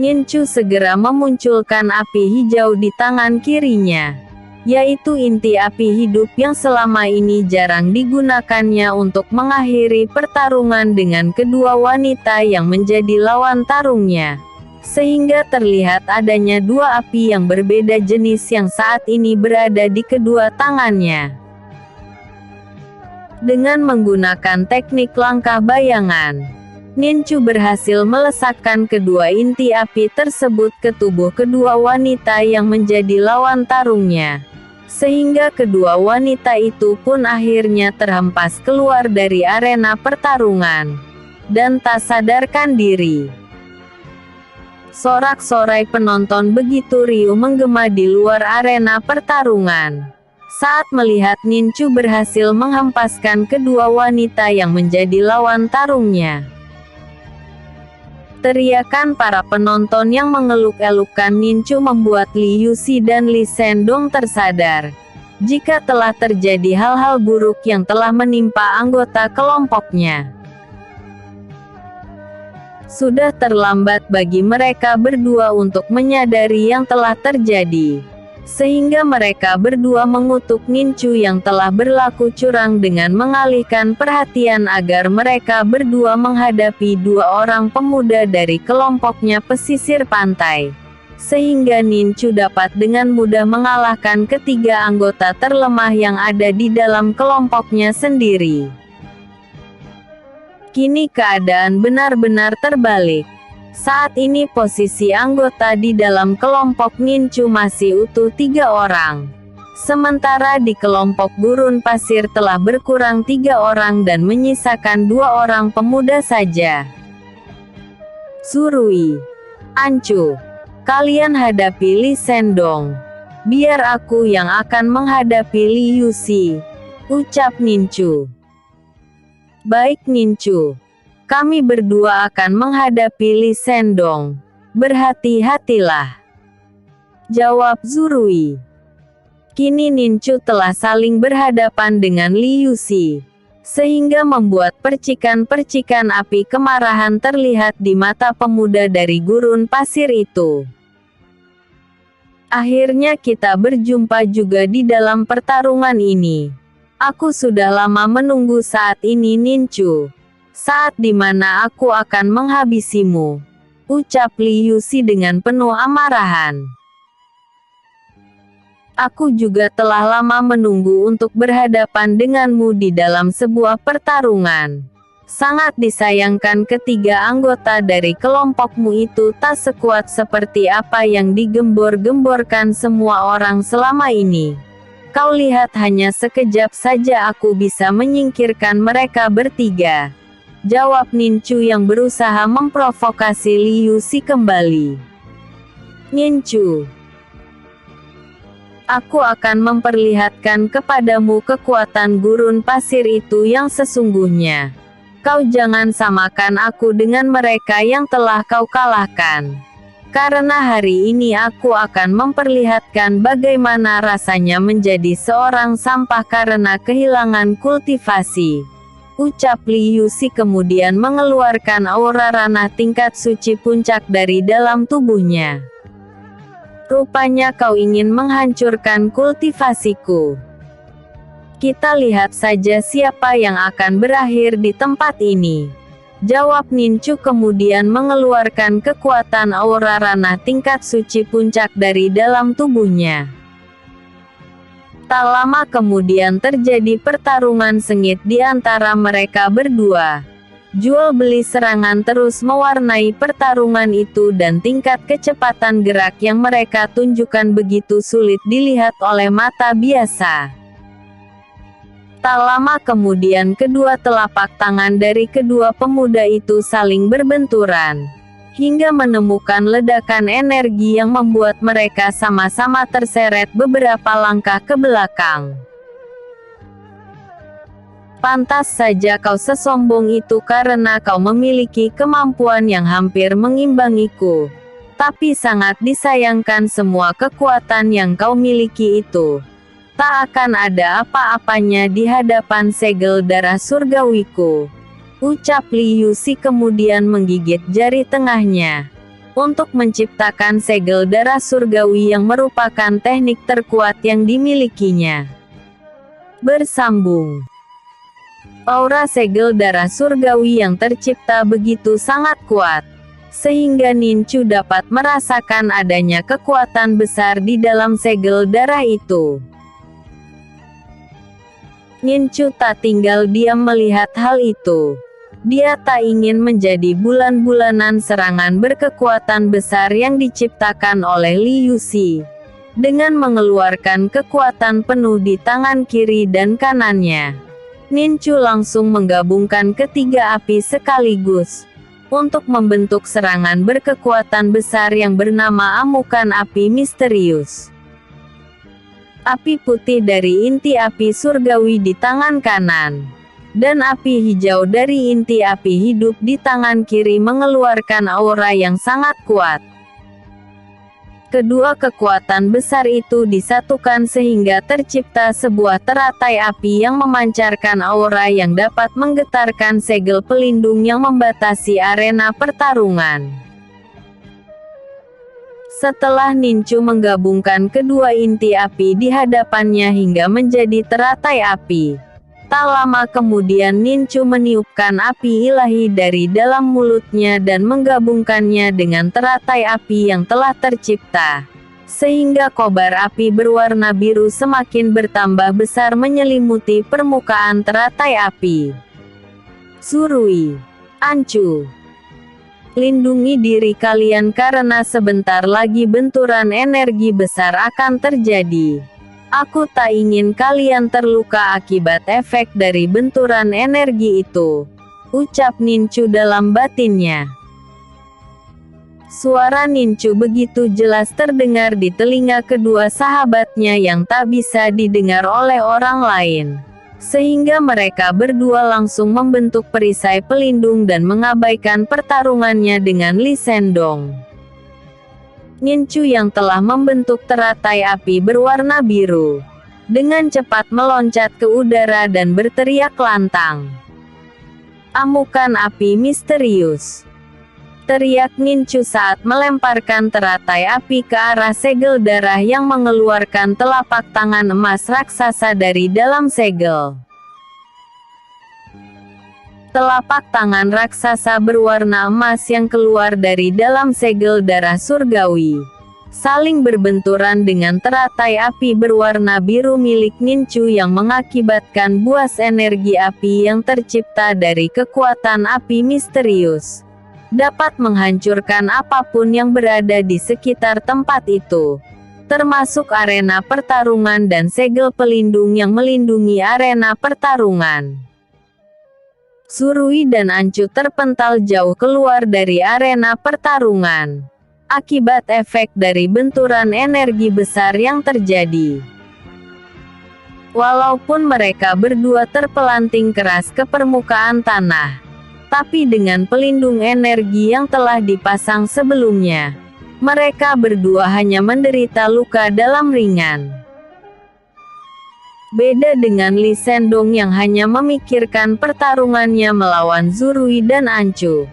Nincu segera memunculkan api hijau di tangan kirinya, yaitu inti api hidup yang selama ini jarang digunakannya untuk mengakhiri pertarungan dengan kedua wanita yang menjadi lawan tarungnya. Sehingga terlihat adanya dua api yang berbeda jenis yang saat ini berada di kedua tangannya. Dengan menggunakan teknik langkah bayangan, Nincu berhasil melesatkan kedua inti api tersebut ke tubuh kedua wanita yang menjadi lawan tarungnya. Sehingga kedua wanita itu pun akhirnya terhempas keluar dari arena pertarungan, dan tak sadarkan diri. Sorak-sorai penonton begitu riuh menggema di luar arena pertarungan, saat melihat Nincu berhasil menghempaskan kedua wanita yang menjadi lawan tarungnya. Teriakan para penonton yang mengeluk-elukkan Nincu membuat Li Yuxi dan Li Sendong tersadar jika telah terjadi hal-hal buruk yang telah menimpa anggota kelompoknya. Sudah terlambat bagi mereka berdua untuk menyadari yang telah terjadi. Sehingga mereka berdua mengutuk Nincu yang telah berlaku curang dengan mengalihkan perhatian agar mereka berdua menghadapi dua orang pemuda dari kelompoknya pesisir pantai. Sehingga Nincu dapat dengan mudah mengalahkan ketiga anggota terlemah yang ada di dalam kelompoknya sendiri. Kini keadaan benar-benar terbalik. Saat ini posisi anggota di dalam kelompok Nincu masih utuh 3 orang. Sementara di kelompok gurun pasir telah berkurang 3 orang dan menyisakan 2 orang pemuda saja. Surui, Ancu, kalian hadapi Li Sendong. Biar aku yang akan menghadapi Li Yuxi, ucap Nincu. Baik Nincu. Kami berdua akan menghadapi Li Sendong. Berhati-hatilah, jawab Zurui. Kini Nincu telah saling berhadapan dengan Li Yuxi, sehingga membuat percikan-percikan api kemarahan terlihat di mata pemuda dari gurun pasir itu. Akhirnya kita berjumpa juga di dalam pertarungan ini. Aku sudah lama menunggu saat ini Nincu. Saat dimana aku akan menghabisimu, ucap Li Yuxi dengan penuh amarahan. Aku juga telah lama menunggu untuk berhadapan denganmu di dalam sebuah pertarungan. Sangat disayangkan ketiga anggota dari kelompokmu itu tak sekuat seperti apa yang digembor-gemborkan semua orang selama ini. Kau lihat hanya sekejap saja aku bisa menyingkirkan mereka bertiga. Jawab Nincu yang berusaha memprovokasi Li Yuxi kembali. Nincu, aku akan memperlihatkan kepadamu kekuatan gurun pasir itu yang sesungguhnya. Kau jangan samakan aku dengan mereka yang telah kau kalahkan. Karena hari ini aku akan memperlihatkan bagaimana rasanya menjadi seorang sampah karena kehilangan kultivasi. Ucap Li Yuxi kemudian mengeluarkan aura ranah tingkat suci puncak dari dalam tubuhnya. Rupanya kau ingin menghancurkan kultivasiku. Kita lihat saja siapa yang akan berakhir di tempat ini. Jawab Nincu kemudian mengeluarkan kekuatan aura ranah tingkat suci puncak dari dalam tubuhnya. Tak lama kemudian terjadi pertarungan sengit di antara mereka berdua. Jual beli serangan terus mewarnai pertarungan itu dan tingkat kecepatan gerak yang mereka tunjukkan begitu sulit dilihat oleh mata biasa. Tak lama kemudian kedua telapak tangan dari kedua pemuda itu saling berbenturan, hingga menemukan ledakan energi yang membuat mereka sama-sama terseret beberapa langkah ke belakang. Pantas saja kau sesombong itu karena kau memiliki kemampuan yang hampir mengimbangiku. Tapi sangat disayangkan semua kekuatan yang kau miliki itu tak akan ada apa-apanya di hadapan segel darah surgawiku. Ucap Li Yuxi kemudian menggigit jari tengahnya. Untuk menciptakan segel darah surgawi yang merupakan teknik terkuat yang dimilikinya. Bersambung. Aura segel darah surgawi yang tercipta begitu sangat kuat, sehingga Nincu dapat merasakan adanya kekuatan besar di dalam segel darah itu. Nincu tak tinggal diam melihat hal itu. Dia tak ingin menjadi bulan-bulanan serangan berkekuatan besar yang diciptakan oleh Li Yuxi. Dengan mengeluarkan kekuatan penuh di tangan kiri dan kanannya, Nincu langsung menggabungkan ketiga api sekaligus untuk membentuk serangan berkekuatan besar yang bernama amukan api misterius. Api putih dari inti api surgawi di tangan kanan, dan api hijau dari inti api hidup di tangan kiri mengeluarkan aura yang sangat kuat. Kedua kekuatan besar itu disatukan sehingga tercipta sebuah teratai api yang memancarkan aura yang dapat menggetarkan segel pelindung yang membatasi arena pertarungan. Setelah Nincu menggabungkan kedua inti api di hadapannya hingga menjadi teratai api, tak lama kemudian Nincu meniupkan api ilahi dari dalam mulutnya dan menggabungkannya dengan teratai api yang telah tercipta, sehingga kobar api berwarna biru semakin bertambah besar menyelimuti permukaan teratai api. Surui, Ancu, lindungi diri kalian karena sebentar lagi benturan energi besar akan terjadi. Aku tak ingin kalian terluka akibat efek dari benturan energi itu. Ucap Nincu dalam batinnya. Suara Nincu begitu jelas terdengar di telinga kedua sahabatnya yang tak bisa didengar oleh orang lain. Sehingga mereka berdua langsung membentuk perisai pelindung dan mengabaikan pertarungannya dengan Li Sendong. Nincu yang telah membentuk teratai api berwarna biru, dengan cepat meloncat ke udara dan berteriak lantang. Amukan api misterius. Teriak Nincu saat melemparkan teratai api ke arah segel darah yang mengeluarkan telapak tangan emas raksasa dari dalam segel. Telapak tangan raksasa berwarna emas yang keluar dari dalam segel darah surgawi, saling berbenturan dengan teratai api berwarna biru milik Nincu yang mengakibatkan buas energi api yang tercipta dari kekuatan api misterius dapat menghancurkan apapun yang berada di sekitar tempat itu, termasuk arena pertarungan dan segel pelindung yang melindungi arena pertarungan. Surui dan Ancu terpental jauh keluar dari arena pertarungan, akibat efek dari benturan energi besar yang terjadi. Walaupun mereka berdua terpelanting keras ke permukaan tanah, tapi dengan pelindung energi yang telah dipasang sebelumnya, Mereka berdua hanya menderita luka dalam ringan. Beda dengan Lee Sendong yang hanya memikirkan pertarungannya melawan Zurui dan Ancu.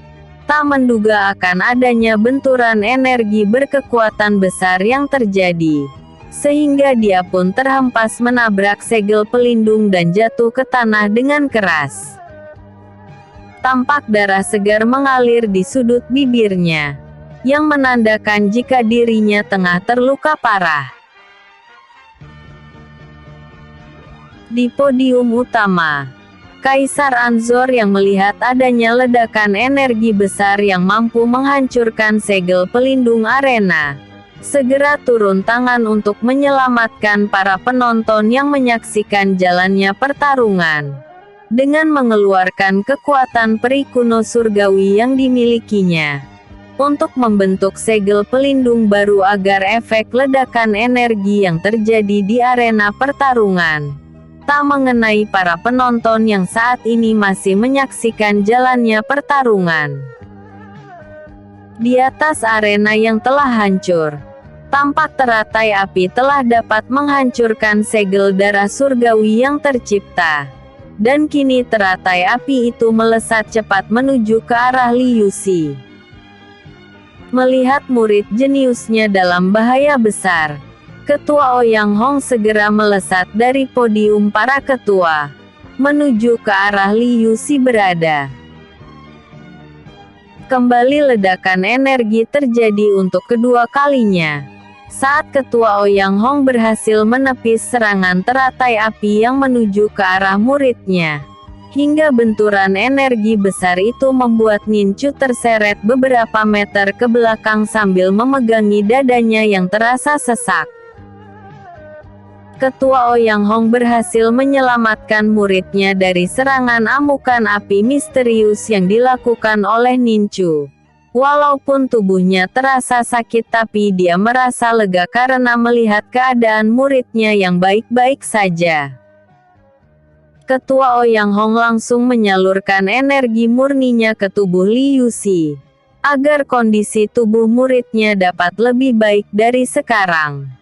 Tak menduga akan adanya benturan energi berkekuatan besar yang terjadi. Sehingga dia pun terhempas menabrak segel pelindung dan jatuh ke tanah dengan keras. Tampak darah segar mengalir di sudut bibirnya, yang menandakan jika dirinya tengah terluka parah. Di podium utama, Kaisar Anzor yang melihat adanya ledakan energi besar yang mampu menghancurkan segel pelindung arena, segera turun tangan untuk menyelamatkan para penonton yang menyaksikan jalannya pertarungan. Dengan mengeluarkan kekuatan peri kuno surgawi yang dimilikinya, untuk membentuk segel pelindung baru agar efek ledakan energi yang terjadi di arena pertarungan tak mengenai para penonton yang saat ini masih menyaksikan jalannya pertarungan. Di atas arena yang telah hancur, tampak teratai api telah dapat menghancurkan segel darah surgawi yang tercipta. Dan kini teratai api itu melesat cepat menuju ke arah Li Yuxi. Melihat murid jeniusnya dalam bahaya besar, Ketua Ouyang Hong segera melesat dari podium para ketua, menuju ke arah Li Yuxi berada. Kembali ledakan energi terjadi untuk kedua kalinya, saat Ketua Ouyang Hong berhasil menepis serangan teratai api yang menuju ke arah muridnya. Hingga benturan energi besar itu membuat Nincu terseret beberapa meter ke belakang sambil memegangi dadanya yang terasa sesak. Ketua Ouyang Hong berhasil menyelamatkan muridnya dari serangan amukan api misterius yang dilakukan oleh Nincu. Walaupun tubuhnya terasa sakit tapi dia merasa lega karena melihat keadaan muridnya yang baik-baik saja. Ketua Ouyang Hong langsung menyalurkan energi murninya ke tubuh Li Yuxi, agar kondisi tubuh muridnya dapat lebih baik dari sekarang.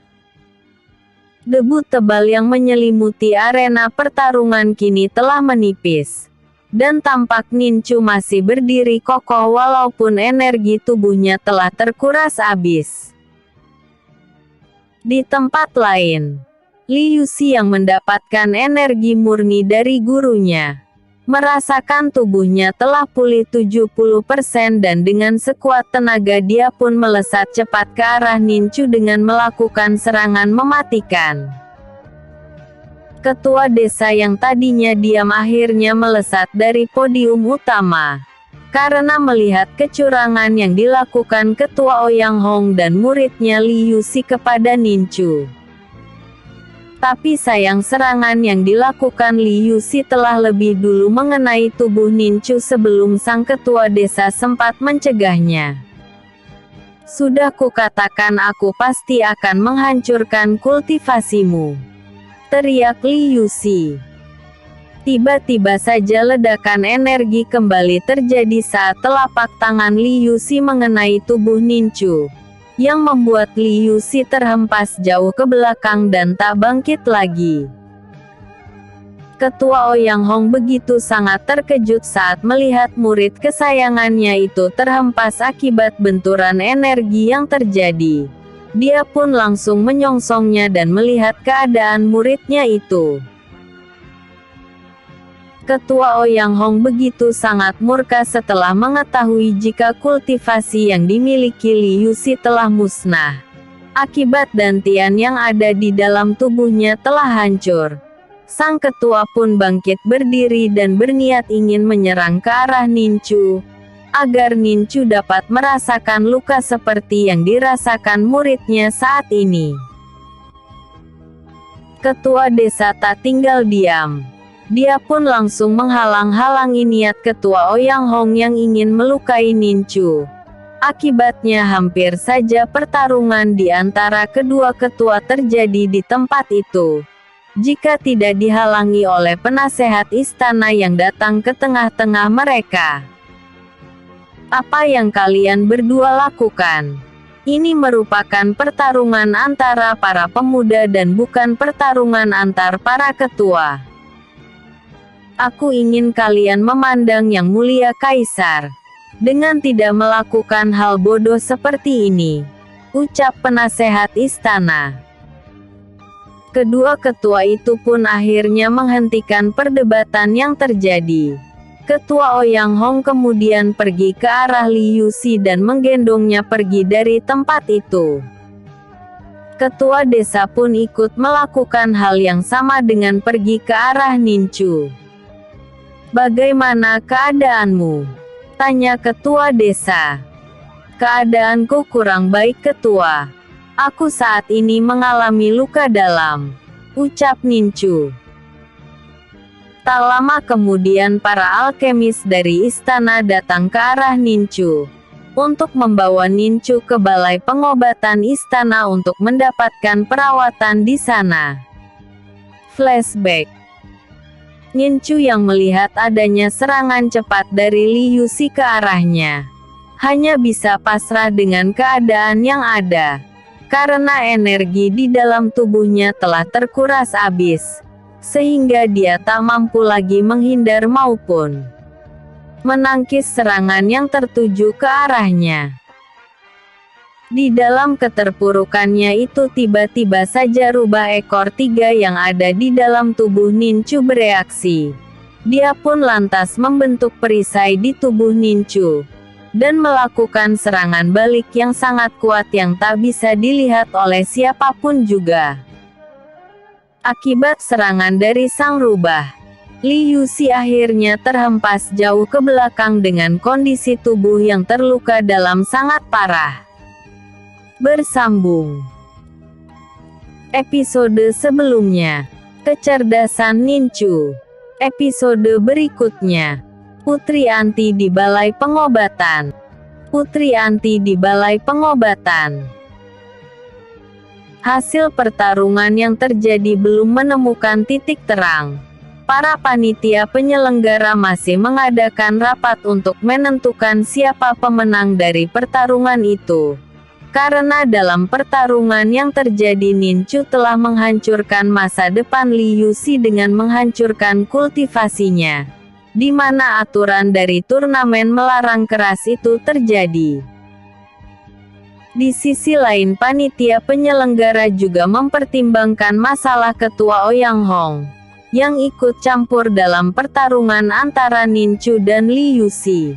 Debu tebal yang menyelimuti arena pertarungan kini telah menipis, dan tampak Nincu masih berdiri kokoh walaupun energi tubuhnya telah terkuras habis. Di tempat lain, Li Yuxi yang mendapatkan energi murni dari gurunya, merasakan tubuhnya telah pulih 70% dan dengan sekuat tenaga dia pun melesat cepat ke arah Nincu dengan melakukan serangan mematikan. Ketua desa yang tadinya diam akhirnya melesat dari podium utama, karena melihat kecurangan yang dilakukan Ketua Ouyang Hong dan muridnya Li Yuxi kepada Nincu. Tapi sayang serangan yang dilakukan Li Yuxi telah lebih dulu mengenai tubuh Nincu sebelum sang ketua desa sempat mencegahnya. Sudah kukatakan aku pasti akan menghancurkan kultivasimu, teriak Li Yuxi. Tiba-tiba saja ledakan energi kembali terjadi saat telapak tangan Li Yuxi mengenai tubuh Nincu, yang membuat Li Yuxi terhempas jauh ke belakang dan tak bangkit lagi. Ketua Ouyang Hong begitu sangat terkejut saat melihat murid kesayangannya itu terhempas akibat benturan energi yang terjadi. Dia pun langsung menyongsongnya dan melihat keadaan muridnya itu. Ketua Ouyang Hong begitu sangat murka setelah mengetahui jika kultivasi yang dimiliki Li Yuxi telah musnah. Akibat dantian yang ada di dalam tubuhnya telah hancur. Sang ketua pun bangkit berdiri dan berniat ingin menyerang ke arah Nincu, agar Nincu dapat merasakan luka seperti yang dirasakan muridnya saat ini. Ketua desa tak tinggal diam. Dia pun langsung menghalang-halangi niat Ketua Ouyang Hong yang ingin melukai Nincu. Akibatnya hampir saja pertarungan di antara kedua ketua terjadi di tempat itu, jika tidak dihalangi oleh penasehat istana yang datang ke tengah-tengah mereka. Apa yang kalian berdua lakukan? Ini merupakan pertarungan antara para pemuda dan bukan pertarungan antar para ketua. Aku ingin kalian memandang Yang Mulia Kaisar dengan tidak melakukan hal bodoh seperti ini, ucap penasehat istana. Kedua ketua itu pun akhirnya menghentikan perdebatan yang terjadi. Ketua Ouyang Hong kemudian pergi ke arah Li Yuxi dan menggendongnya pergi dari tempat itu. Ketua desa pun ikut melakukan hal yang sama dengan pergi ke arah Ninchu. "Bagaimana keadaanmu?" tanya ketua desa. "Keadaanku kurang baik, ketua. Aku saat ini mengalami luka dalam," ucap Ninchu. Tak lama kemudian para alkemis dari istana datang ke arah Ninchu untuk membawa Ninchu ke balai pengobatan istana untuk mendapatkan perawatan di sana. Flashback. Ninchu yang melihat adanya serangan cepat dari Li Yuxi ke arahnya hanya bisa pasrah dengan keadaan yang ada. Karena energi di dalam tubuhnya telah terkuras habis, sehingga dia tak mampu lagi menghindar maupun menangkis serangan yang tertuju ke arahnya. Di dalam keterpurukannya itu tiba-tiba saja rubah ekor tiga yang ada di dalam tubuh Ninchu bereaksi. Dia pun lantas membentuk perisai di tubuh Ninchu dan melakukan serangan balik yang sangat kuat yang tak bisa dilihat oleh siapapun juga. Akibat serangan dari sang rubah, Li Yuxi akhirnya terhempas jauh ke belakang dengan kondisi tubuh yang terluka dalam sangat parah. Bersambung. Episode sebelumnya, kecerdasan Ninchu. Episode berikutnya, Putri Anti di Balai Pengobatan. Putri Anti di Balai Pengobatan. Hasil pertarungan yang terjadi belum menemukan titik terang. Para panitia penyelenggara masih mengadakan rapat untuk menentukan siapa pemenang dari pertarungan itu. Karena dalam pertarungan yang terjadi Ninchu telah menghancurkan masa depan Li Yuxi dengan menghancurkan kultivasinya, di mana aturan dari turnamen melarang keras itu terjadi. Di sisi lain panitia penyelenggara juga mempertimbangkan masalah ketua Ouyang Hong yang ikut campur dalam pertarungan antara Ninchu dan Li Yuxi.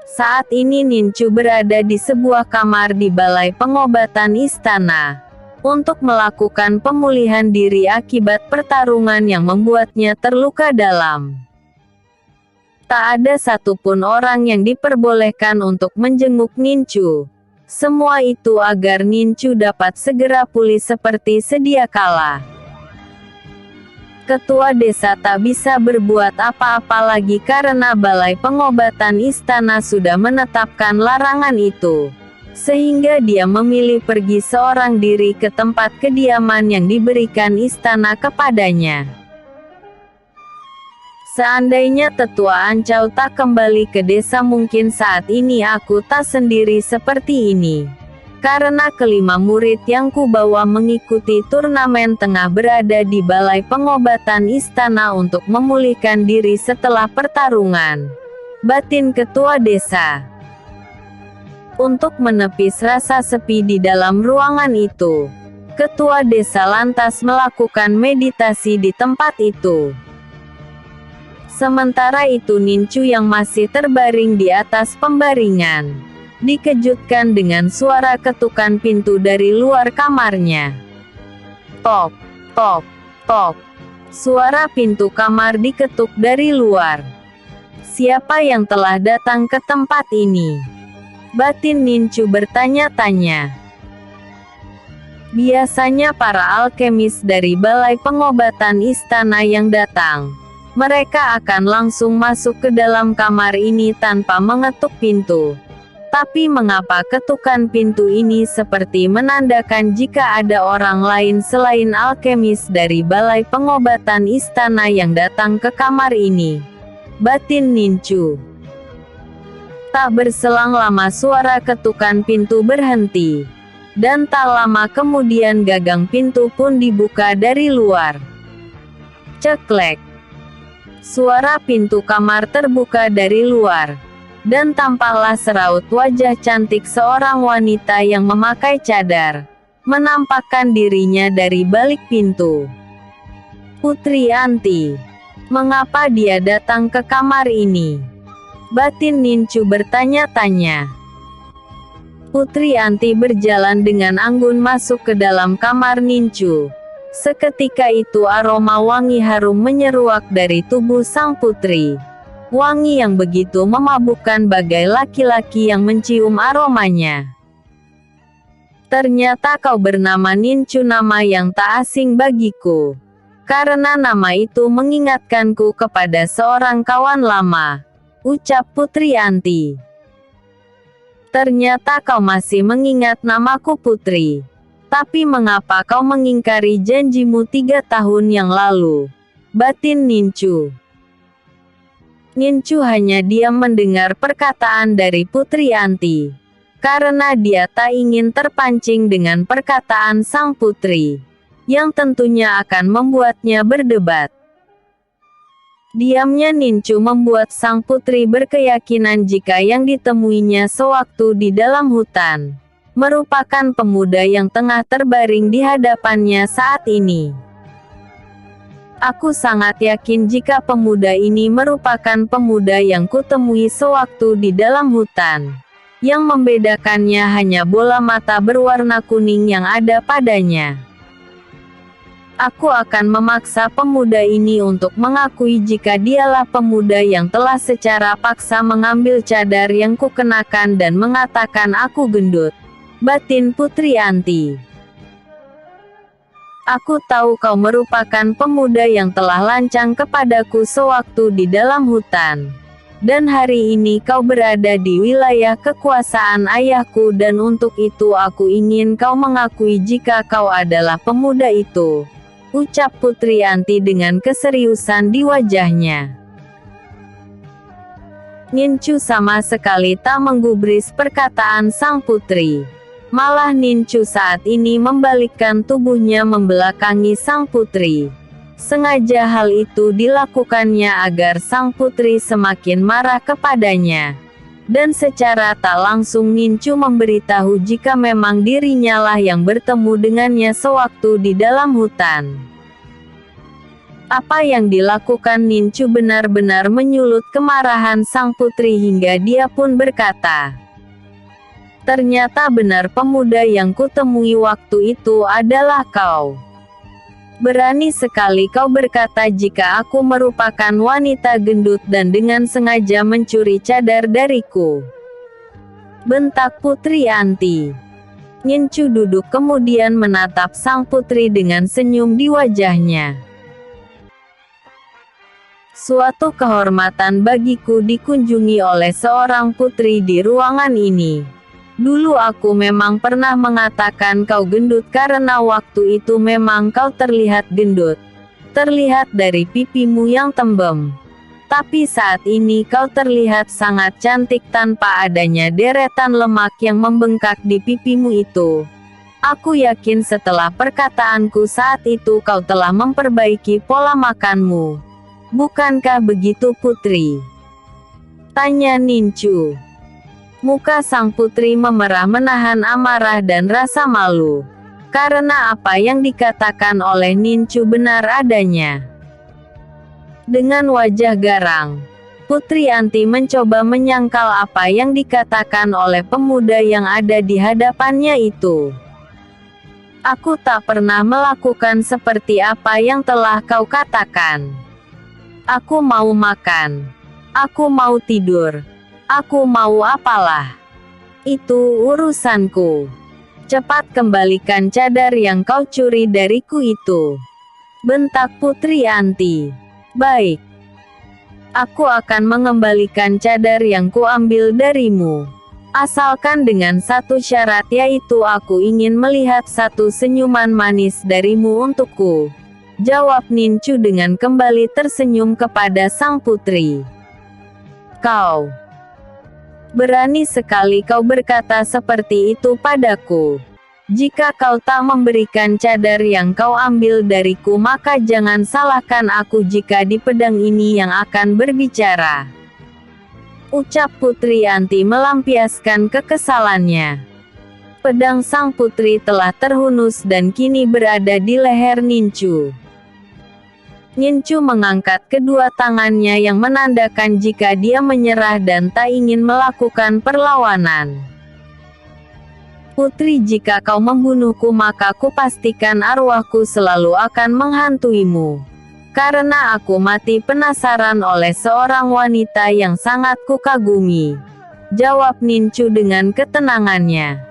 Saat ini Ninchu berada di sebuah kamar di balai pengobatan istana untuk melakukan pemulihan diri akibat pertarungan yang membuatnya terluka dalam. Tak ada satupun orang yang diperbolehkan untuk menjenguk Ninchu. Semua itu agar Ninchu dapat segera pulih seperti sedia kala. Ketua desa tak bisa berbuat apa-apa lagi karena balai pengobatan istana sudah menetapkan larangan itu. Sehingga dia memilih pergi seorang diri ke tempat kediaman yang diberikan istana kepadanya. Seandainya Tetua Ancau tak kembali ke desa, mungkin saat ini aku tak sendiri seperti ini. Karena kelima murid yang kubawa mengikuti turnamen tengah berada di balai pengobatan istana untuk memulihkan diri setelah pertarungan. Batin Ketua Desa. Untuk menepis rasa sepi di dalam ruangan itu, Ketua Desa lantas melakukan meditasi di tempat itu. Sementara itu Ninchu yang masih terbaring di atas pembaringan dikejutkan dengan suara ketukan pintu dari luar kamarnya. Tok, tok, tok. Suara pintu kamar diketuk dari luar. Siapa yang telah datang ke tempat ini? Batin Ninchu bertanya-tanya. Biasanya para alkemis dari balai pengobatan istana yang datang. Mereka akan langsung masuk ke dalam kamar ini tanpa mengetuk pintu. Tapi mengapa ketukan pintu ini seperti menandakan jika ada orang lain selain alkemis dari balai pengobatan istana yang datang ke kamar ini? Batin Ninchu. Tak berselang lama suara ketukan pintu berhenti. Dan tak lama kemudian gagang pintu pun dibuka dari luar. Ceklek. Suara pintu kamar terbuka dari luar. Dan tampaklah seraut wajah cantik seorang wanita yang memakai cadar, menampakkan dirinya dari balik pintu. Putri Anti. Mengapa dia datang ke kamar ini? Batin Nincu bertanya-tanya. Putri Anti berjalan dengan anggun masuk ke dalam kamar Nincu. Seketika itu aroma wangi harum menyeruak dari tubuh sang putri. Wangi yang begitu memabukkan bagai laki-laki yang mencium aromanya. Ternyata kau bernama Nincu, nama yang tak asing bagiku. Karena nama itu mengingatkanku kepada seorang kawan lama, ucap Putri Anti. Ternyata kau masih mengingat namaku Putri. Tapi mengapa kau mengingkari janjimu 3 tahun yang lalu? Batin Nincu. Nincu hanya diam mendengar perkataan dari Putri Anti. Karena dia tak ingin terpancing dengan perkataan sang putri, yang tentunya akan membuatnya berdebat. Diamnya Nincu membuat sang putri berkeyakinan jika yang ditemuinya sewaktu di dalam hutan merupakan pemuda yang tengah terbaring di hadapannya saat ini. Aku sangat yakin jika pemuda ini merupakan pemuda yang kutemui sewaktu di dalam hutan. Yang membedakannya hanya bola mata berwarna kuning yang ada padanya. Aku akan memaksa pemuda ini untuk mengakui jika dialah pemuda yang telah secara paksa mengambil cadar yang kukenakan dan mengatakan aku gendut. Batin Putri Anti. Aku tahu kau merupakan pemuda yang telah lancang kepadaku sewaktu di dalam hutan. Dan hari ini kau berada di wilayah kekuasaan ayahku dan untuk itu aku ingin kau mengakui jika kau adalah pemuda itu. Ucap Putri Anti dengan keseriusan di wajahnya. Nincu sama sekali tak menggubris perkataan sang putri. Malah Nincu saat ini membalikkan tubuhnya membelakangi sang putri. Sengaja hal itu dilakukannya agar sang putri semakin marah kepadanya. Dan secara tak langsung Nincu memberitahu jika memang dirinya lah yang bertemu dengannya sewaktu di dalam hutan. Apa yang dilakukan Nincu benar-benar menyulut kemarahan sang putri hingga dia pun berkata, ternyata benar pemuda yang kutemui waktu itu adalah kau. Berani sekali kau berkata jika aku merupakan wanita gendut dan dengan sengaja mencuri cadar dariku. Bentak Putri Anti. Nincu duduk kemudian menatap sang putri dengan senyum di wajahnya. Suatu kehormatan bagiku dikunjungi oleh seorang putri di ruangan ini. Dulu aku memang pernah mengatakan kau gendut karena waktu itu memang kau terlihat gendut. Terlihat dari pipimu yang tembem. Tapi saat ini kau terlihat sangat cantik tanpa adanya deretan lemak yang membengkak di pipimu itu. Aku yakin setelah perkataanku saat itu kau telah memperbaiki pola makanmu. Bukankah begitu Putri? Tanya Nincu. Muka sang putri memerah menahan amarah dan rasa malu. Karena apa yang dikatakan oleh Nincu benar adanya. Dengan wajah garang, Putri Anti mencoba menyangkal apa yang dikatakan oleh pemuda yang ada di hadapannya itu. Aku tak pernah melakukan seperti apa yang telah kau katakan. Aku mau makan. Aku mau tidur. Aku mau apalah. Itu urusanku. Cepat kembalikan cadar yang kau curi dariku itu. Bentak Putri Anti. Baik. Aku akan mengembalikan cadar yang kuambil darimu. Asalkan dengan satu syarat, yaitu aku ingin melihat satu senyuman manis darimu untukku. Jawab Nincu dengan kembali tersenyum kepada sang putri. Kau. Berani sekali kau berkata seperti itu padaku. Jika kau tak memberikan cadar yang kau ambil dariku, maka jangan salahkan aku jika di pedang ini yang akan berbicara. Ucap Putri Anti melampiaskan kekesalannya. Pedang sang putri telah terhunus dan kini berada di leher Nincu. Nincu mengangkat kedua tangannya yang menandakan jika dia menyerah dan tak ingin melakukan perlawanan. Putri, jika kau membunuhku maka kupastikan arwahku selalu akan menghantuimu. Karena aku mati penasaran oleh seorang wanita yang sangat kukagumi. Jawab Nincu dengan ketenangannya.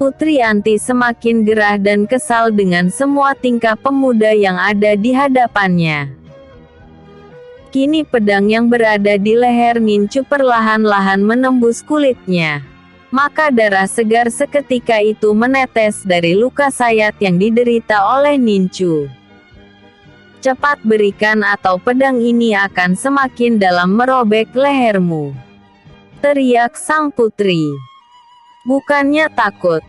Putri Anti semakin gerah dan kesal dengan semua tingkah pemuda yang ada di hadapannya. Kini pedang yang berada di leher Nincu perlahan-lahan menembus kulitnya. Maka darah segar seketika itu menetes dari luka sayat yang diderita oleh Nincu. Cepat berikan atau pedang ini akan semakin dalam merobek lehermu. Teriak sang putri. Bukannya takut,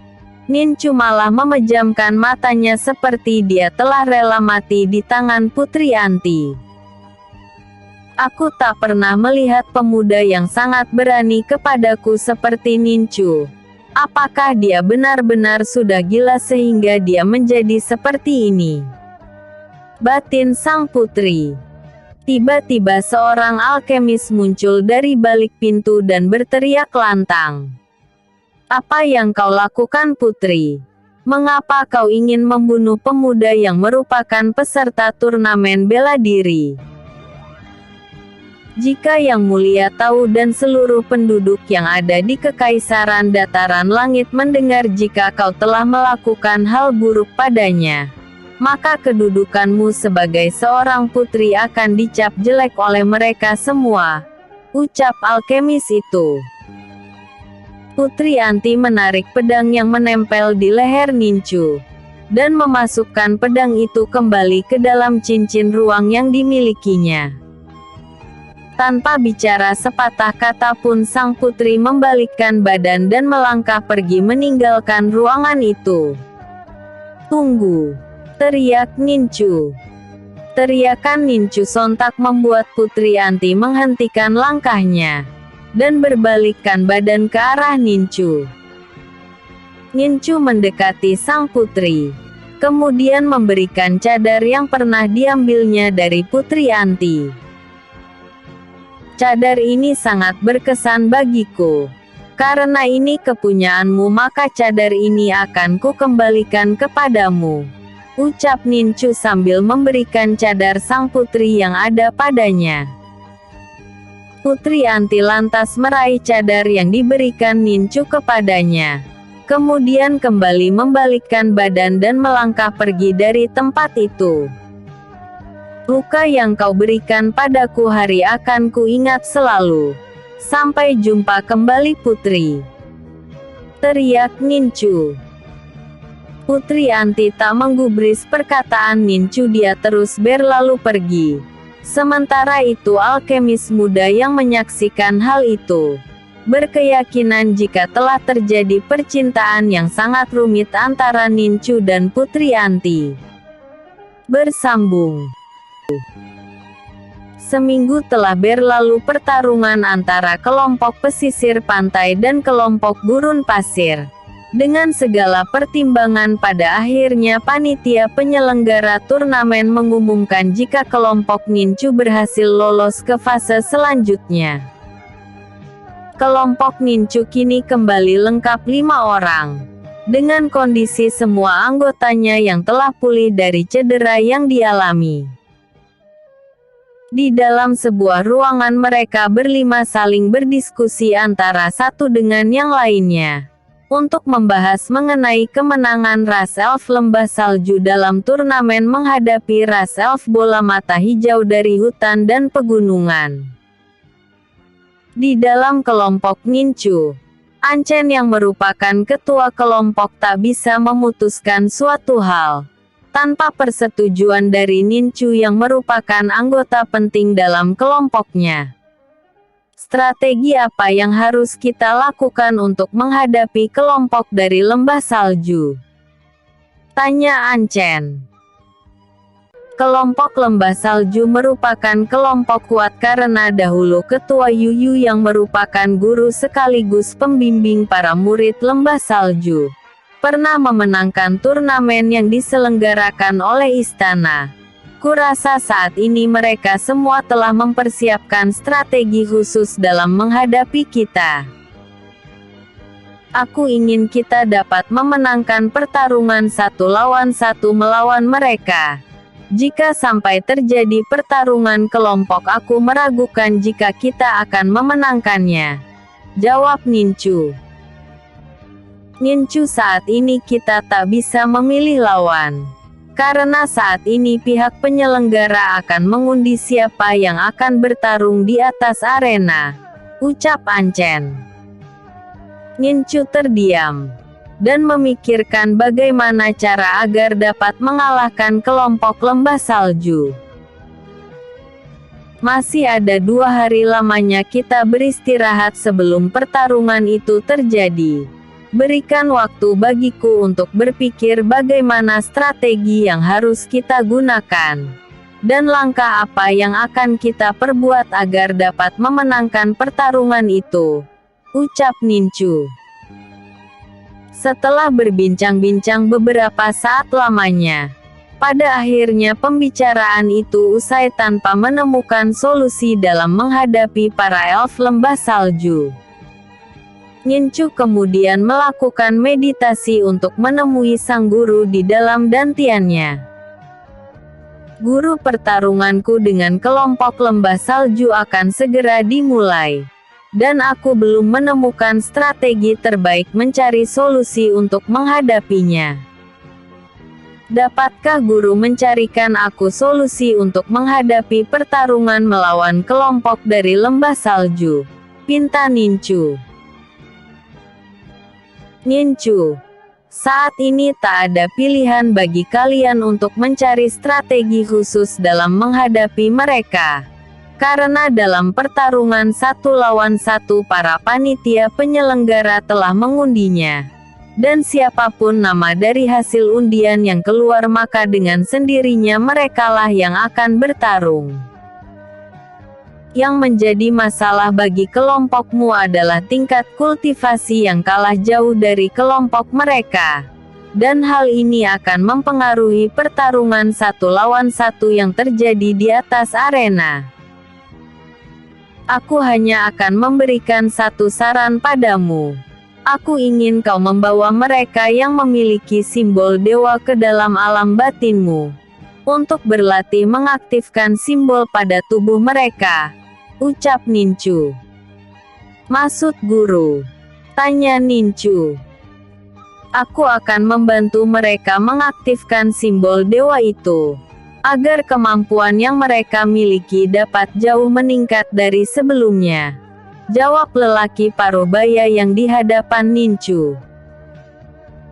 Nincu malah memejamkan matanya seperti dia telah rela mati di tangan Putri Anti. Aku tak pernah melihat pemuda yang sangat berani kepadaku seperti Nincu. Apakah dia benar-benar sudah gila sehingga dia menjadi seperti ini? Batin sang putri. Tiba-tiba seorang alkemis muncul dari balik pintu dan berteriak lantang. Apa yang kau lakukan, Putri? Mengapa kau ingin membunuh pemuda yang merupakan peserta turnamen bela diri? Jika Yang Mulia tahu dan seluruh penduduk yang ada di Kekaisaran Dataran Langit mendengar jika kau telah melakukan hal buruk padanya, maka kedudukanmu sebagai seorang putri akan dicap jelek oleh mereka semua. Ucap alkemis itu. Putri Anti menarik pedang yang menempel di leher Nincu, dan memasukkan pedang itu kembali ke dalam cincin ruang yang dimilikinya. Tanpa bicara sepatah kata pun sang putri membalikkan badan dan melangkah pergi meninggalkan ruangan itu. Tunggu! Teriak Nincu. Teriakan Nincu sontak membuat Putri Anti menghentikan langkahnya dan berbalikkan badan ke arah Nincu. Nincu mendekati sang putri, kemudian memberikan cadar yang pernah diambilnya dari Putri Anti. Cadar ini sangat berkesan bagiku. Karena ini kepunyaanmu maka cadar ini akan kukembalikan kepadamu. Ucap Nincu sambil memberikan cadar sang putri yang ada padanya. Putri Anti lantas meraih cadar yang diberikan Nincu kepadanya. Kemudian kembali membalikkan badan dan melangkah pergi dari tempat itu. Luka yang kau berikan padaku hari akan kuingat selalu. Sampai jumpa kembali Putri. Teriak Nincu. Putri Anti tak menggubris perkataan Nincu, dia terus berlalu pergi. Sementara itu alkemis muda yang menyaksikan hal itu berkeyakinan jika telah terjadi percintaan yang sangat rumit antara Nincu dan Putri Anti. Bersambung. Seminggu telah berlalu pertarungan antara kelompok pesisir pantai dan kelompok gurun pasir. Dengan segala pertimbangan pada akhirnya panitia penyelenggara turnamen mengumumkan jika kelompok Nincu berhasil lolos ke fase selanjutnya. Kelompok Nincu kini kembali lengkap 5 orang. Dengan kondisi semua anggotanya yang telah pulih dari cedera yang dialami. Di dalam sebuah ruangan mereka berlima saling berdiskusi antara satu dengan yang lainnya. Untuk membahas mengenai kemenangan ras elf lembah salju dalam turnamen menghadapi ras elf bola mata hijau dari hutan dan pegunungan. Di dalam kelompok Nincu, Ancen yang merupakan ketua kelompok tak bisa memutuskan suatu hal tanpa persetujuan dari Nincu yang merupakan anggota penting dalam kelompoknya. Strategi apa yang harus kita lakukan untuk menghadapi kelompok dari lembah salju? Tanya Anchen. Kelompok lembah salju merupakan kelompok kuat karena dahulu Ketua Yuyu yang merupakan guru sekaligus pembimbing para murid lembah salju, pernah memenangkan turnamen yang diselenggarakan oleh istana. Kurasa saat ini mereka semua telah mempersiapkan strategi khusus dalam menghadapi kita. Aku ingin kita dapat memenangkan pertarungan 1-1 melawan mereka. Jika sampai terjadi pertarungan kelompok, aku meragukan jika kita akan memenangkannya, jawab Ninchu. Ninchu, saat ini kita tak bisa memilih lawan. Karena saat ini pihak penyelenggara akan mengundi siapa yang akan bertarung di atas arena, ucap Anchen. Ninchu terdiam dan memikirkan bagaimana cara agar dapat mengalahkan kelompok lembah salju. Masih ada 2 hari lamanya kita beristirahat sebelum pertarungan itu terjadi. Berikan waktu bagiku untuk berpikir bagaimana strategi yang harus kita gunakan, dan langkah apa yang akan kita perbuat agar dapat memenangkan pertarungan itu, ucap Ninchu. Setelah berbincang-bincang beberapa saat lamanya, pada akhirnya pembicaraan itu usai tanpa menemukan solusi dalam menghadapi para elf lembah salju. Ninchu kemudian melakukan meditasi untuk menemui sang guru di dalam dantiannya. Guru, pertarunganku dengan kelompok lembah salju akan segera dimulai. Dan aku belum menemukan strategi terbaik mencari solusi untuk menghadapinya. Dapatkah guru mencarikan aku solusi untuk menghadapi pertarungan melawan kelompok dari lembah salju? Pinta Ninchu. Ninchu, saat ini tak ada pilihan bagi kalian untuk mencari strategi khusus dalam menghadapi mereka. Karena dalam pertarungan 1-1 para panitia penyelenggara telah mengundinya. Dan siapapun nama dari hasil undian yang keluar maka dengan sendirinya merekalah yang akan bertarung. Yang menjadi masalah bagi kelompokmu adalah tingkat kultivasi yang kalah jauh dari kelompok mereka. Dan hal ini akan mempengaruhi pertarungan 1-1 yang terjadi di atas arena. Aku hanya akan memberikan satu saran padamu. Aku ingin kau membawa mereka yang memiliki simbol dewa ke dalam alam batinmu, untuk berlatih mengaktifkan simbol pada tubuh mereka, ucap Ninchu. Maksud guru? Tanya Ninchu. Aku akan membantu mereka mengaktifkan simbol dewa itu, agar kemampuan yang mereka miliki dapat jauh meningkat dari sebelumnya, jawab lelaki parubaya yang di hadapan Ninchu.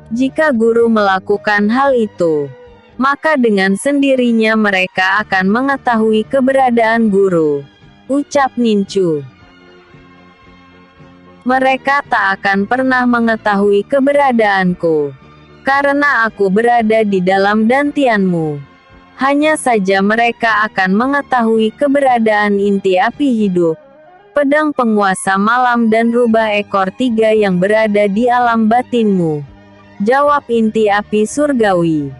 Jika guru melakukan hal itu, maka dengan sendirinya mereka akan mengetahui keberadaan guru, ucap Ninchu. Mereka tak akan pernah mengetahui keberadaanku, karena aku berada di dalam dantianmu. Hanya saja mereka akan mengetahui keberadaan inti api hidup, pedang penguasa malam dan rubah ekor 3 yang berada di alam batinmu, jawab inti api surgawi.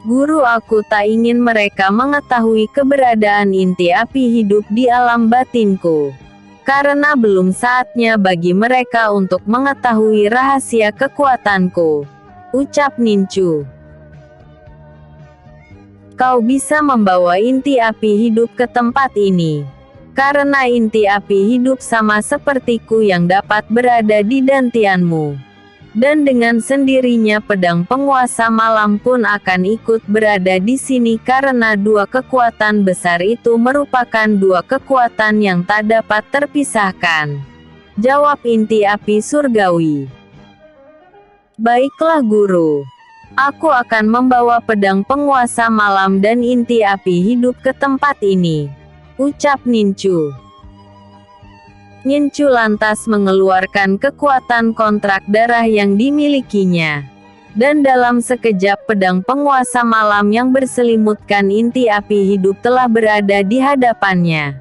Guru, aku tak ingin mereka mengetahui keberadaan inti api hidup di alam batinku. Karena belum saatnya bagi mereka untuk mengetahui rahasia kekuatanku, ucap Ninchu. Kau bisa membawa inti api hidup ke tempat ini. Karena inti api hidup sama sepertiku yang dapat berada di dantianmu. Dan dengan sendirinya pedang penguasa malam pun akan ikut berada di sini karena 2 kekuatan besar itu merupakan 2 kekuatan yang tak dapat terpisahkan, jawab inti api surgawi. Baiklah guru. Aku akan membawa pedang penguasa malam dan inti api hidup ke tempat ini, ucap Ninchu. Nincu lantas mengeluarkan kekuatan kontrak darah yang dimilikinya. Dan dalam sekejap pedang penguasa malam yang berselimutkan inti api hidup telah berada di hadapannya.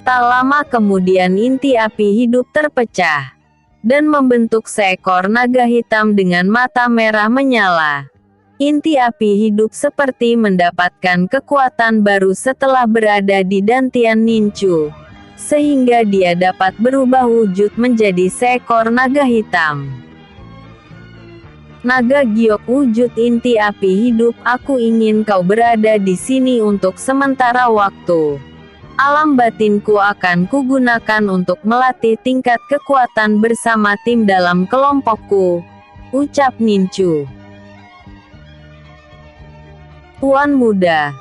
Tak lama kemudian inti api hidup terpecah. Dan membentuk seekor naga hitam dengan mata merah menyala. Inti api hidup seperti mendapatkan kekuatan baru setelah berada di dantian Nincu. Sehingga dia dapat berubah wujud menjadi seekor naga hitam. Naga giok wujud inti api hidup, aku ingin kau berada di sini untuk sementara waktu. Alam batinku akan kugunakan untuk melatih tingkat kekuatan bersama tim dalam kelompokku, ucap Nincu. Tuan muda,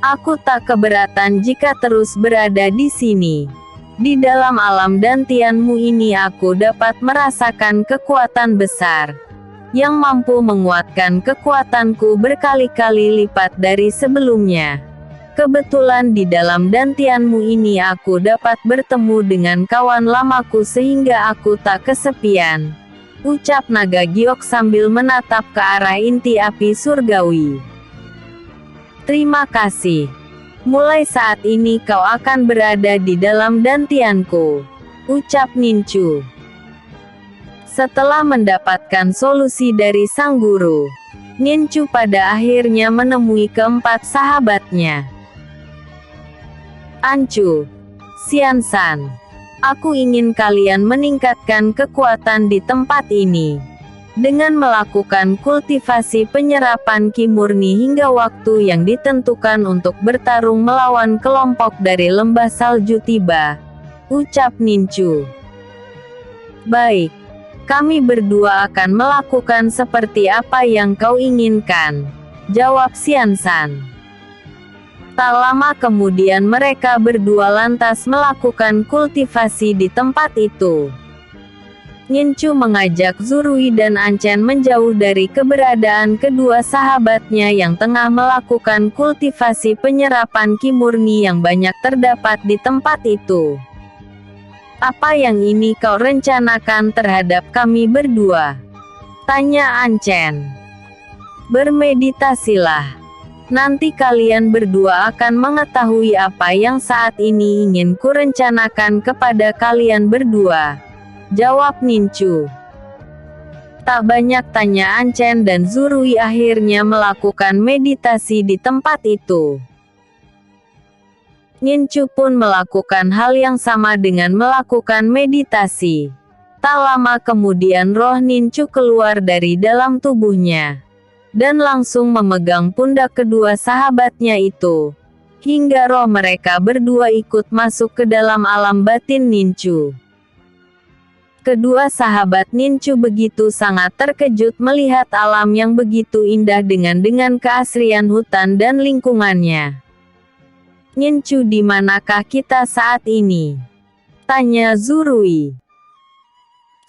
aku tak keberatan jika terus berada di sini. Di dalam alam dantianmu ini aku dapat merasakan kekuatan besar, yang mampu menguatkan kekuatanku berkali-kali lipat dari sebelumnya. Kebetulan di dalam dantianmu ini aku dapat bertemu dengan kawan lamaku sehingga aku tak kesepian, ucap naga giok sambil menatap ke arah inti api surgawi. Terima kasih. Mulai saat ini kau akan berada di dalam dantianku, ucap Nincu. Setelah mendapatkan solusi dari sang guru, Nincu pada akhirnya menemui keempat sahabatnya. Ancu, Xiansan, aku ingin kalian meningkatkan kekuatan di tempat ini. Dengan melakukan kultivasi penyerapan ki murni hingga waktu yang ditentukan untuk bertarung melawan kelompok dari lembah salju tiba, ucap Nincu. Baik, kami berdua akan melakukan seperti apa yang kau inginkan, jawab Xiansan. Tak lama kemudian mereka berdua lantas melakukan kultivasi di tempat itu. Nincu mengajak Zurui dan Anchen menjauh dari keberadaan kedua sahabatnya yang tengah melakukan kultivasi penyerapan ki murni yang banyak terdapat di tempat itu. Apa yang ini kau rencanakan terhadap kami berdua? Tanya Anchen. Bermeditasilah. Nanti kalian berdua akan mengetahui apa yang saat ini ingin kurencanakan kepada kalian berdua, jawab Nincu. Tak banyak tanya Anchen dan Zurui akhirnya melakukan meditasi di tempat itu. Nincu pun melakukan hal yang sama dengan melakukan meditasi. Tak lama kemudian roh Nincu keluar dari dalam tubuhnya, dan langsung memegang pundak kedua sahabatnya itu, hingga roh mereka berdua ikut masuk ke dalam alam batin Nincu. Kedua sahabat Nincu begitu sangat terkejut melihat alam yang begitu indah dengan keasrian hutan dan lingkungannya. Nincu, di manakah kita saat ini? Tanya Zurui.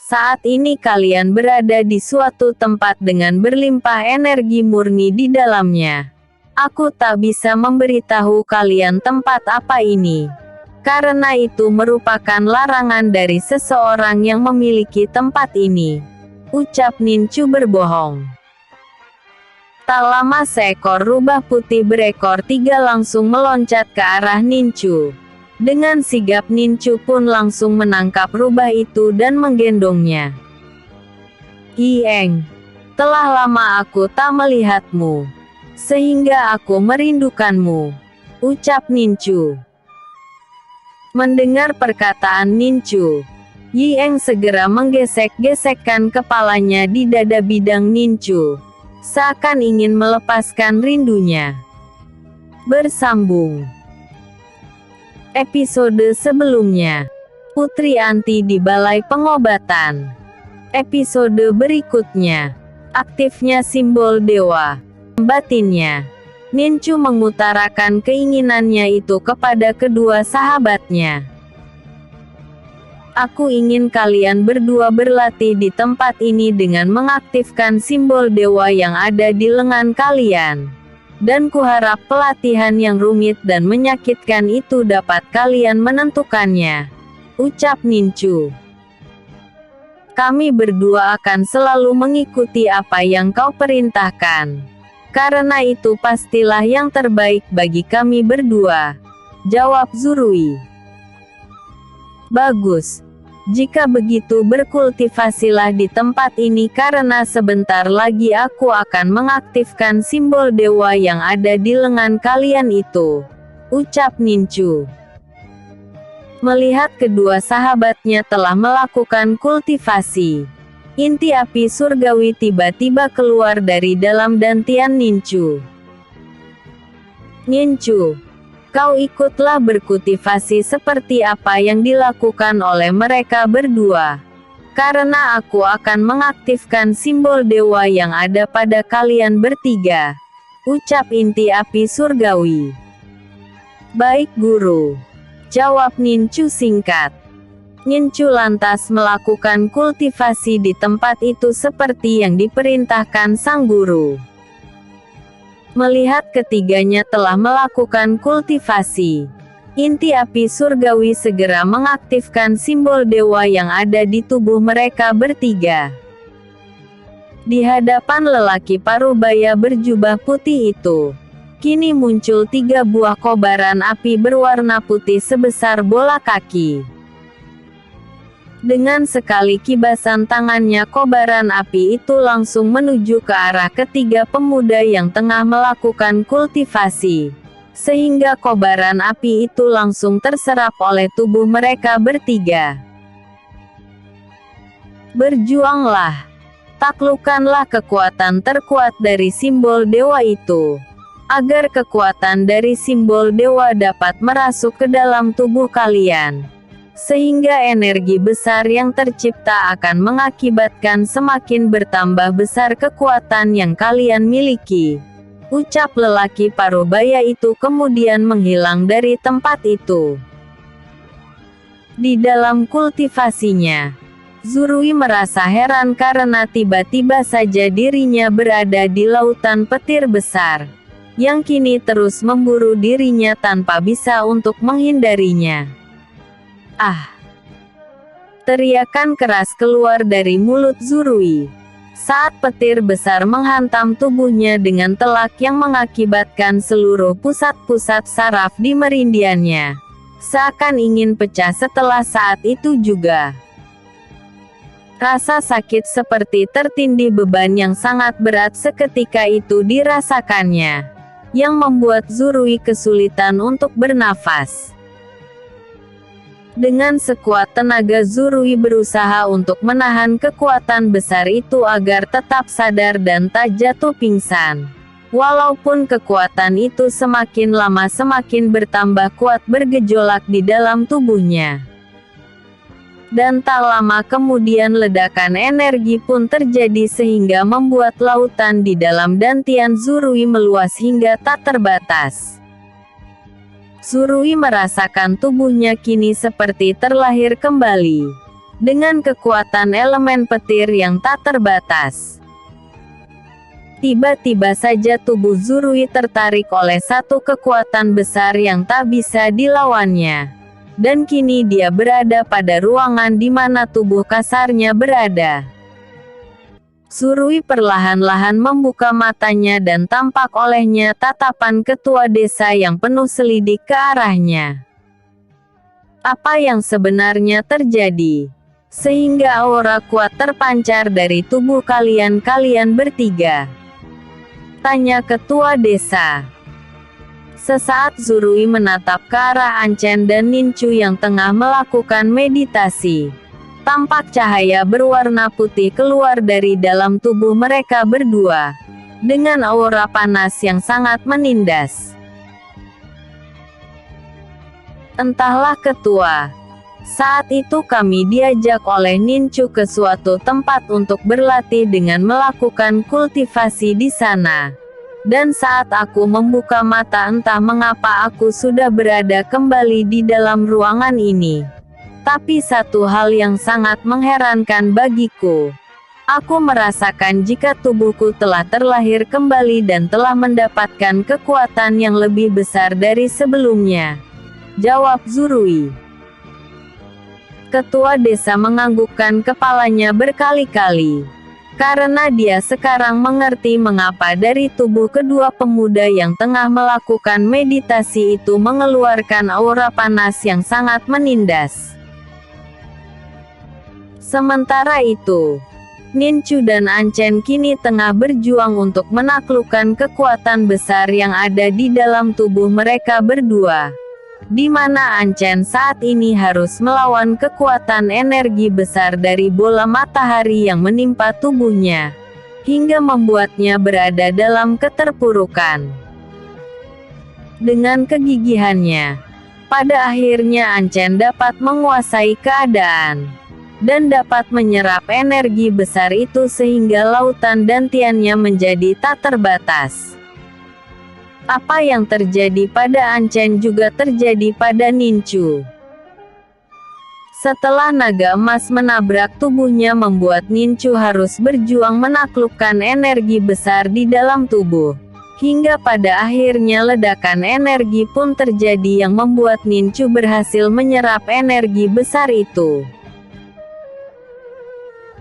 Saat ini kalian berada di suatu tempat dengan berlimpah energi murni di dalamnya. Aku tak bisa memberitahu kalian tempat apa ini, karena itu merupakan larangan dari seseorang yang memiliki tempat ini, ucap Nincu berbohong. Tak lama seekor rubah putih berekor 3 langsung meloncat ke arah Nincu. Dengan sigap Nincu pun langsung menangkap rubah itu dan menggendongnya. Hieng, telah lama aku tak melihatmu, sehingga aku merindukanmu, ucap Nincu. Mendengar perkataan Nincu, Yieng segera menggesek-gesekkan kepalanya di dada bidang Nincu, seakan ingin melepaskan rindunya. Bersambung. Episode sebelumnya, Putri Anti di Balai Pengobatan. Episode berikutnya, aktifnya simbol dewa batinnya. Nincu mengutarakan keinginannya itu kepada kedua sahabatnya. Aku ingin kalian berdua berlatih di tempat ini dengan mengaktifkan simbol dewa yang ada di lengan kalian. Dan kuharap pelatihan yang rumit dan menyakitkan itu dapat kalian menentukannya, ucap Ninchu. Kami berdua akan selalu mengikuti apa yang kau perintahkan. Karena itu pastilah yang terbaik bagi kami berdua, jawab Zurui. Bagus. Jika begitu berkultivasilah di tempat ini karena sebentar lagi aku akan mengaktifkan simbol dewa yang ada di lengan kalian itu, ucap Ninchu. Melihat kedua sahabatnya telah melakukan kultivasi, inti api surgawi tiba-tiba keluar dari dalam dantian Ninchu. Ninchu, kau ikutlah berkultivasi seperti apa yang dilakukan oleh mereka berdua. Karena aku akan mengaktifkan simbol dewa yang ada pada kalian bertiga, ucap inti api surgawi. Baik guru, jawab Ninchu singkat. Ninchu lantas melakukan kultivasi di tempat itu seperti yang diperintahkan sang guru. Melihat ketiganya telah melakukan kultivasi, inti api surgawi segera mengaktifkan simbol dewa yang ada di tubuh mereka bertiga. Di hadapan lelaki parubaya berjubah putih itu, kini muncul 3 buah kobaran api berwarna putih sebesar bola kaki. Dengan sekali kibasan tangannya, kobaran api itu langsung menuju ke arah ketiga pemuda yang tengah melakukan kultivasi, sehingga kobaran api itu langsung terserap oleh tubuh mereka bertiga. Berjuanglah, taklukkanlah kekuatan terkuat dari simbol dewa itu, agar kekuatan dari simbol dewa dapat merasuk ke dalam tubuh kalian. Sehingga energi besar yang tercipta akan mengakibatkan semakin bertambah besar kekuatan yang kalian miliki, ucap lelaki parubaya itu kemudian menghilang dari tempat itu. Di dalam kultivasinya, Zurui merasa heran karena tiba-tiba saja dirinya berada di lautan petir besar, yang kini terus memburu dirinya tanpa bisa untuk menghindarinya. Ah! Teriakan keras keluar dari mulut Zurui, saat petir besar menghantam tubuhnya dengan telak yang mengakibatkan seluruh pusat-pusat saraf di merindiannya seakan ingin pecah. Setelah saat itu juga, rasa sakit seperti tertindih beban yang sangat berat seketika itu dirasakannya, yang membuat Zurui kesulitan untuk bernafas. Dengan sekuat tenaga Zurui berusaha untuk menahan kekuatan besar itu agar tetap sadar dan tak jatuh pingsan. Walaupun kekuatan itu semakin lama semakin bertambah kuat bergejolak di dalam tubuhnya. Dan tak lama kemudian ledakan energi pun terjadi sehingga membuat lautan di dalam dantian Zurui meluas hingga tak terbatas. Zurui merasakan tubuhnya kini seperti terlahir kembali, dengan kekuatan elemen petir yang tak terbatas. Tiba-tiba saja tubuh Zurui tertarik oleh satu kekuatan besar yang tak bisa dilawannya, dan kini dia berada pada ruangan di mana tubuh kasarnya berada. Zurui perlahan-lahan membuka matanya dan tampak olehnya tatapan ketua desa yang penuh selidik ke arahnya. Apa yang sebenarnya terjadi? Sehingga aura kuat terpancar dari tubuh kalian bertiga? Tanya ketua desa. Sesaat Zurui menatap ke arah Anchen dan Ninchu yang tengah melakukan meditasi. Tampak cahaya berwarna putih keluar dari dalam tubuh mereka berdua, dengan aura panas yang sangat menindas. Entahlah ketua. Saat itu kami diajak oleh Ninchu ke suatu tempat untuk berlatih dengan melakukan kultivasi di sana. Dan saat aku membuka mata entah mengapa aku sudah berada kembali di dalam ruangan ini. Tapi satu hal yang sangat mengherankan bagiku. Aku merasakan jika tubuhku telah terlahir kembali dan telah mendapatkan kekuatan yang lebih besar dari sebelumnya, jawab Zurui. Ketua desa menganggukkan kepalanya berkali-kali. Karena dia sekarang mengerti mengapa dari tubuh kedua pemuda yang tengah melakukan meditasi itu mengeluarkan aura panas yang sangat menindas. Sementara itu, Nincu dan Anchen kini tengah berjuang untuk menaklukkan kekuatan besar yang ada di dalam tubuh mereka berdua, di mana Anchen saat ini harus melawan kekuatan energi besar dari bola matahari yang menimpa tubuhnya, hingga membuatnya berada dalam keterpurukan. Dengan kegigihannya, pada akhirnya Anchen dapat menguasai keadaan dan dapat menyerap energi besar itu sehingga lautan dantiannya menjadi tak terbatas. Apa yang terjadi pada Anchen juga terjadi pada Nincu. Setelah naga emas menabrak tubuhnya membuat Nincu harus berjuang menaklukkan energi besar di dalam tubuh. Hingga pada akhirnya ledakan energi pun terjadi yang membuat Nincu berhasil menyerap energi besar itu.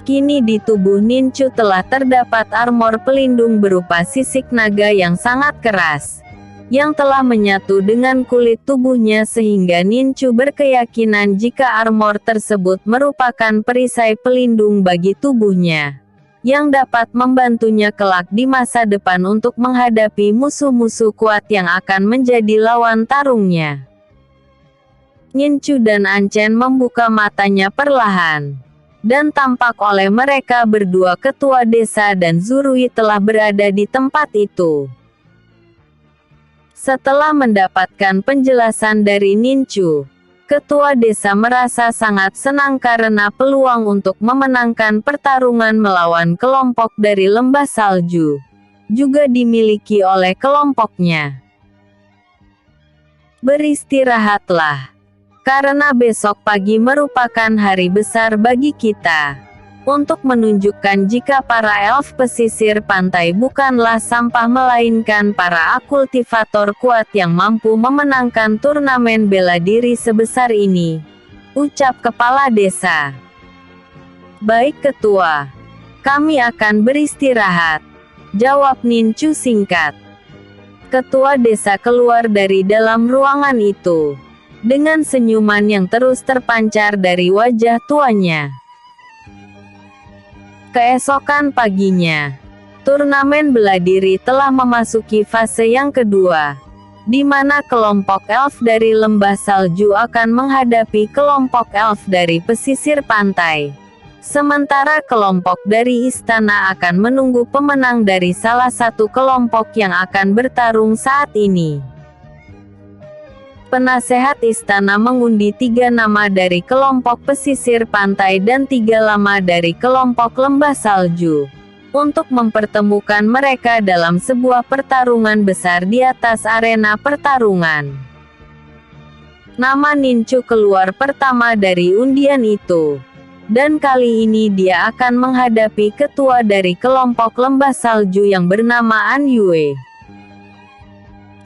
Kini di tubuh Nincu telah terdapat armor pelindung berupa sisik naga yang sangat keras, yang telah menyatu dengan kulit tubuhnya sehingga Nincu berkeyakinan jika armor tersebut merupakan perisai pelindung bagi tubuhnya, yang dapat membantunya kelak di masa depan untuk menghadapi musuh-musuh kuat yang akan menjadi lawan tarungnya. Nincu dan Anchen membuka matanya perlahan. Dan tampak oleh mereka berdua ketua desa dan Zurui telah berada di tempat itu. Setelah mendapatkan penjelasan dari Nincu, ketua desa merasa sangat senang karena peluang untuk memenangkan pertarungan melawan kelompok dari lembah salju juga dimiliki oleh kelompoknya. Beristirahatlah. Karena besok pagi merupakan hari besar bagi kita. Untuk menunjukkan jika para elf pesisir pantai bukanlah sampah melainkan para akultivator kuat yang mampu memenangkan turnamen bela diri sebesar ini, ucap kepala desa. Baik ketua. Kami akan beristirahat, jawab Nincu singkat. Ketua desa keluar dari dalam ruangan itu dengan senyuman yang terus terpancar dari wajah tuanya. Keesokan paginya, turnamen bela diri telah memasuki fase yang kedua, di mana kelompok elf dari lembah salju akan menghadapi kelompok elf dari pesisir pantai. Sementara kelompok dari istana akan menunggu pemenang dari salah satu kelompok yang akan bertarung saat ini. Penasehat istana mengundi 3 nama dari kelompok pesisir pantai dan 3 nama dari kelompok lembah salju, untuk mempertemukan mereka dalam sebuah pertarungan besar di atas arena pertarungan. Nama Nincu keluar pertama dari undian itu, dan kali ini dia akan menghadapi ketua dari kelompok lembah salju yang bernama An Yue.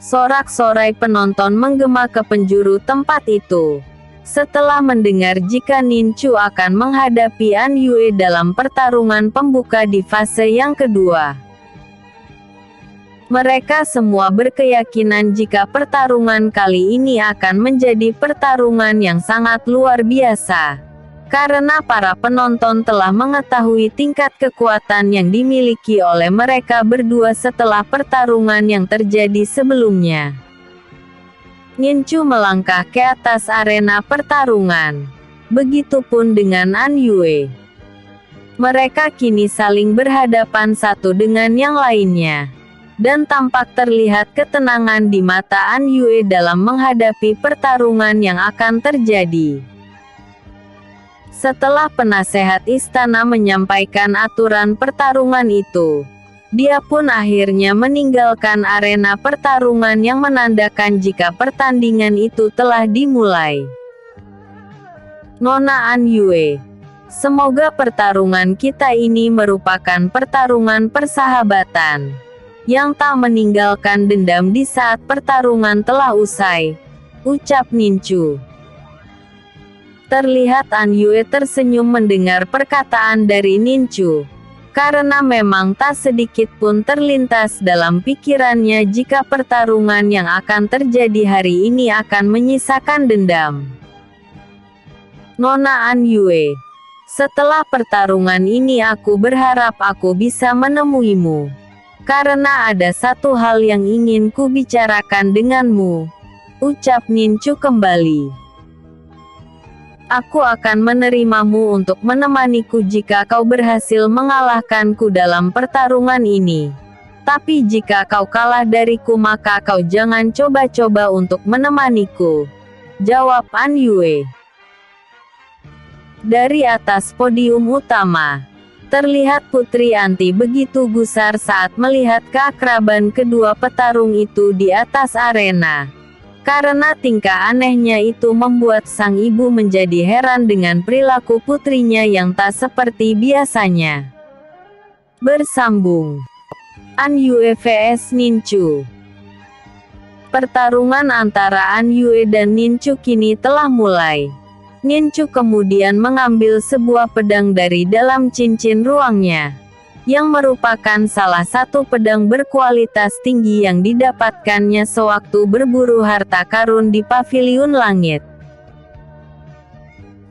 Sorak-sorai penonton menggema ke penjuru tempat itu, setelah mendengar jika Nincu akan menghadapi An Yue dalam pertarungan pembuka di fase yang kedua. Mereka semua berkeyakinan jika pertarungan kali ini akan menjadi pertarungan yang sangat luar biasa. Karena para penonton telah mengetahui tingkat kekuatan yang dimiliki oleh mereka berdua setelah pertarungan yang terjadi sebelumnya. Nincu melangkah ke atas arena pertarungan. Begitupun dengan An Yue. Mereka kini saling berhadapan satu dengan yang lainnya. Dan tampak terlihat ketenangan di mata An Yue dalam menghadapi pertarungan yang akan terjadi. Setelah penasehat istana menyampaikan aturan pertarungan itu, dia pun akhirnya meninggalkan arena pertarungan yang menandakan jika pertandingan itu telah dimulai. Nona An Yue, Semoga pertarungan kita ini merupakan pertarungan persahabatan yang tak meninggalkan dendam di saat pertarungan telah usai, ucap Ninchu. Terlihat An Yue tersenyum mendengar perkataan dari Ninchu, karena memang tak sedikit pun terlintas dalam pikirannya jika pertarungan yang akan terjadi hari ini akan menyisakan dendam. Nona An Yue, setelah pertarungan ini aku berharap aku bisa menemuimu, karena ada satu hal yang ingin ku bicarakan denganmu, ucap Ninchu kembali. Aku akan menerimamu untuk menemaniku jika kau berhasil mengalahkanku dalam pertarungan ini. Tapi jika kau kalah dariku maka kau jangan coba-coba untuk menemaniku, jawab An Yue. Dari atas podium utama, terlihat Putri Anti begitu gusar saat melihat keakraban kedua petarung itu di atas arena. Karena tingkah anehnya itu membuat sang ibu menjadi heran dengan perilaku putrinya yang tak seperti biasanya. Bersambung. An Yue vs Ninchu. Pertarungan antara An Yue dan Ninchu kini telah mulai. Ninchu kemudian mengambil sebuah pedang dari dalam cincin ruangnya, yang merupakan salah satu pedang berkualitas tinggi yang didapatkannya sewaktu berburu harta karun di Paviliun Langit.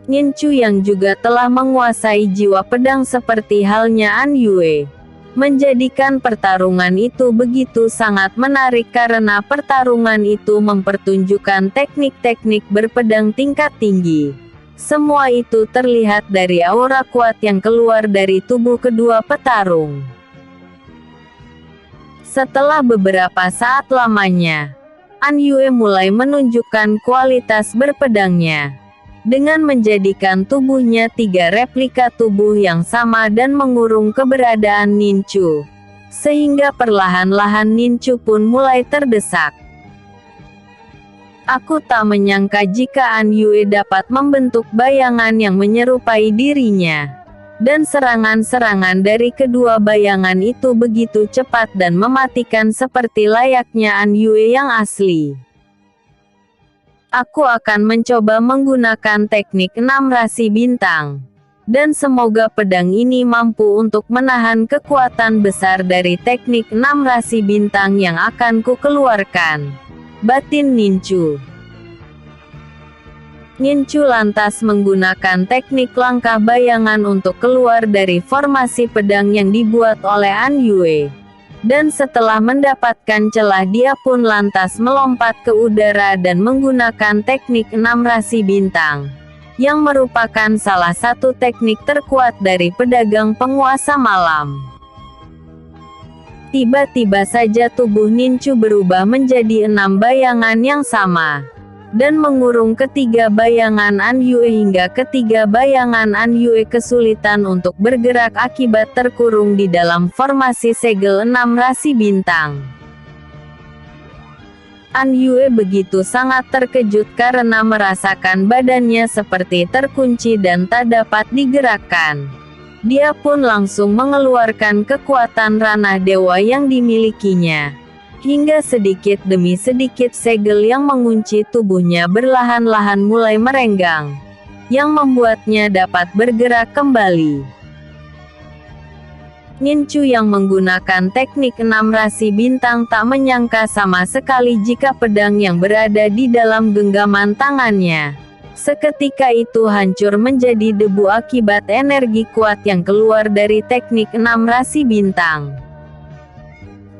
Ninchu yang juga telah menguasai jiwa pedang seperti halnya An Yue, menjadikan pertarungan itu begitu sangat menarik karena pertarungan itu mempertunjukkan teknik-teknik berpedang tingkat tinggi. Semua itu terlihat dari aura kuat yang keluar dari tubuh kedua petarung. Setelah beberapa saat lamanya, An Yue mulai menunjukkan kualitas berpedangnya, dengan menjadikan tubuhnya 3 replika tubuh yang sama dan mengurung keberadaan Ninchu, sehingga perlahan-lahan Ninchu pun mulai terdesak. Aku tak menyangka jika An Yue dapat membentuk bayangan yang menyerupai dirinya. Dan serangan-serangan dari kedua bayangan itu begitu cepat dan mematikan seperti layaknya An Yue yang asli. Aku akan mencoba menggunakan teknik 6 rasi bintang. Dan semoga pedang ini mampu untuk menahan kekuatan besar dari teknik 6 rasi bintang yang akan ku keluarkan, batin Ninchu. Ninchu lantas menggunakan teknik langkah bayangan untuk keluar dari formasi pedang yang dibuat oleh An Yue. Dan setelah mendapatkan celah dia pun lantas melompat ke udara dan menggunakan teknik 6 rasi bintang, yang merupakan salah satu teknik terkuat dari pedagang penguasa malam. Tiba-tiba saja tubuh Ninchu berubah menjadi 6 bayangan yang sama, dan mengurung ketiga bayangan An Yue hingga ketiga bayangan An Yue kesulitan untuk bergerak akibat terkurung di dalam formasi segel 6 rasi bintang. An Yue begitu sangat terkejut karena merasakan badannya seperti terkunci dan tak dapat digerakkan. Dia pun langsung mengeluarkan kekuatan ranah dewa yang dimilikinya, hingga sedikit demi sedikit segel yang mengunci tubuhnya berlahan-lahan mulai merenggang, yang membuatnya dapat bergerak kembali. Ninchu yang menggunakan teknik 6 rasi bintang tak menyangka sama sekali jika pedang yang berada di dalam genggaman tangannya seketika itu hancur menjadi debu akibat energi kuat yang keluar dari teknik 6 rasi bintang.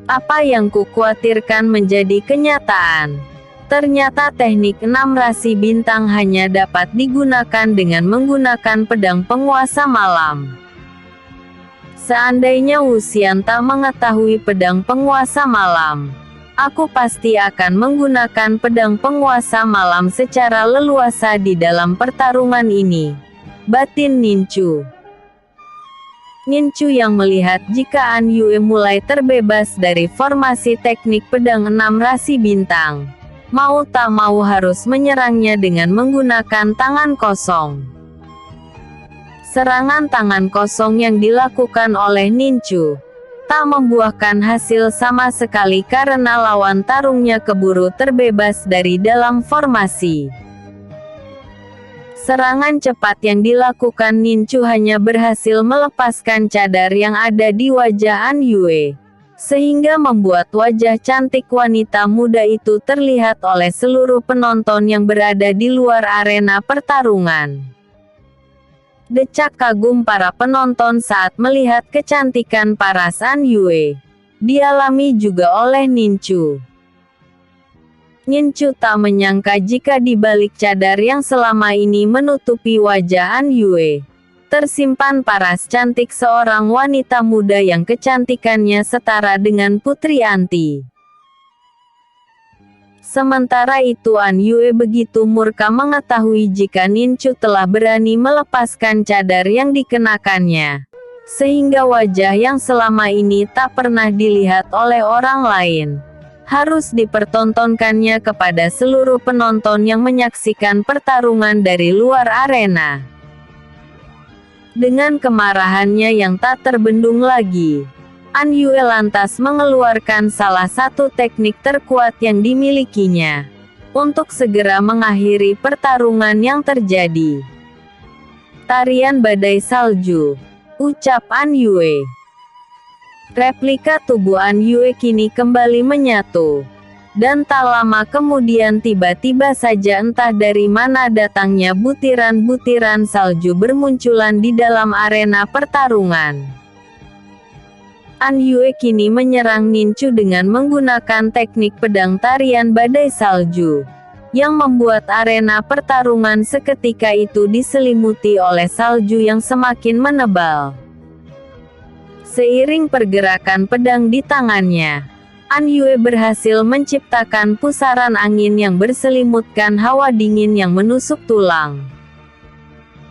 Apa yang kukhawatirkan menjadi kenyataan. Ternyata teknik 6 rasi bintang hanya dapat digunakan dengan menggunakan pedang penguasa malam. Seandainya Wuxian tak mengetahui pedang penguasa malam, aku pasti akan menggunakan pedang penguasa malam secara leluasa di dalam pertarungan ini, batin Ninchu. Ninchu yang melihat jika An Yue mulai terbebas dari formasi teknik pedang 6 rasi bintang, mau tak mau harus menyerangnya dengan menggunakan tangan kosong. Serangan tangan kosong yang dilakukan oleh Ninchu tak membuahkan hasil sama sekali karena lawan tarungnya keburu terbebas dari dalam formasi. Serangan cepat yang dilakukan Ninchu hanya berhasil melepaskan cadar yang ada di wajah An Yue, sehingga membuat wajah cantik wanita muda itu terlihat oleh seluruh penonton yang berada di luar arena pertarungan. Decak kagum para penonton saat melihat kecantikan paras An Yue dialami juga oleh Ninchu. Ninchu tak menyangka jika di balik cadar yang selama ini menutupi wajah An Yue, tersimpan paras cantik seorang wanita muda yang kecantikannya setara dengan Putri Anti. Sementara itu An Yue begitu murka mengetahui jika Ninchu telah berani melepaskan cadar yang dikenakannya, sehingga wajah yang selama ini tak pernah dilihat oleh orang lain harus dipertontonkannya kepada seluruh penonton yang menyaksikan pertarungan dari luar arena. Dengan kemarahannya yang tak terbendung lagi, An Yue lantas mengeluarkan salah satu teknik terkuat yang dimilikinya untuk segera mengakhiri pertarungan yang terjadi. Tarian badai salju, ucap An Yue. Replika tubuh An Yue kini kembali menyatu, dan tak lama kemudian tiba-tiba saja entah dari mana datangnya butiran-butiran salju bermunculan di dalam arena pertarungan. An Yue kini menyerang Ninchu dengan menggunakan teknik pedang tarian badai salju, yang membuat arena pertarungan seketika itu diselimuti oleh salju yang semakin menebal. Seiring pergerakan pedang di tangannya, An Yue berhasil menciptakan pusaran angin yang berselimutkan hawa dingin yang menusuk tulang.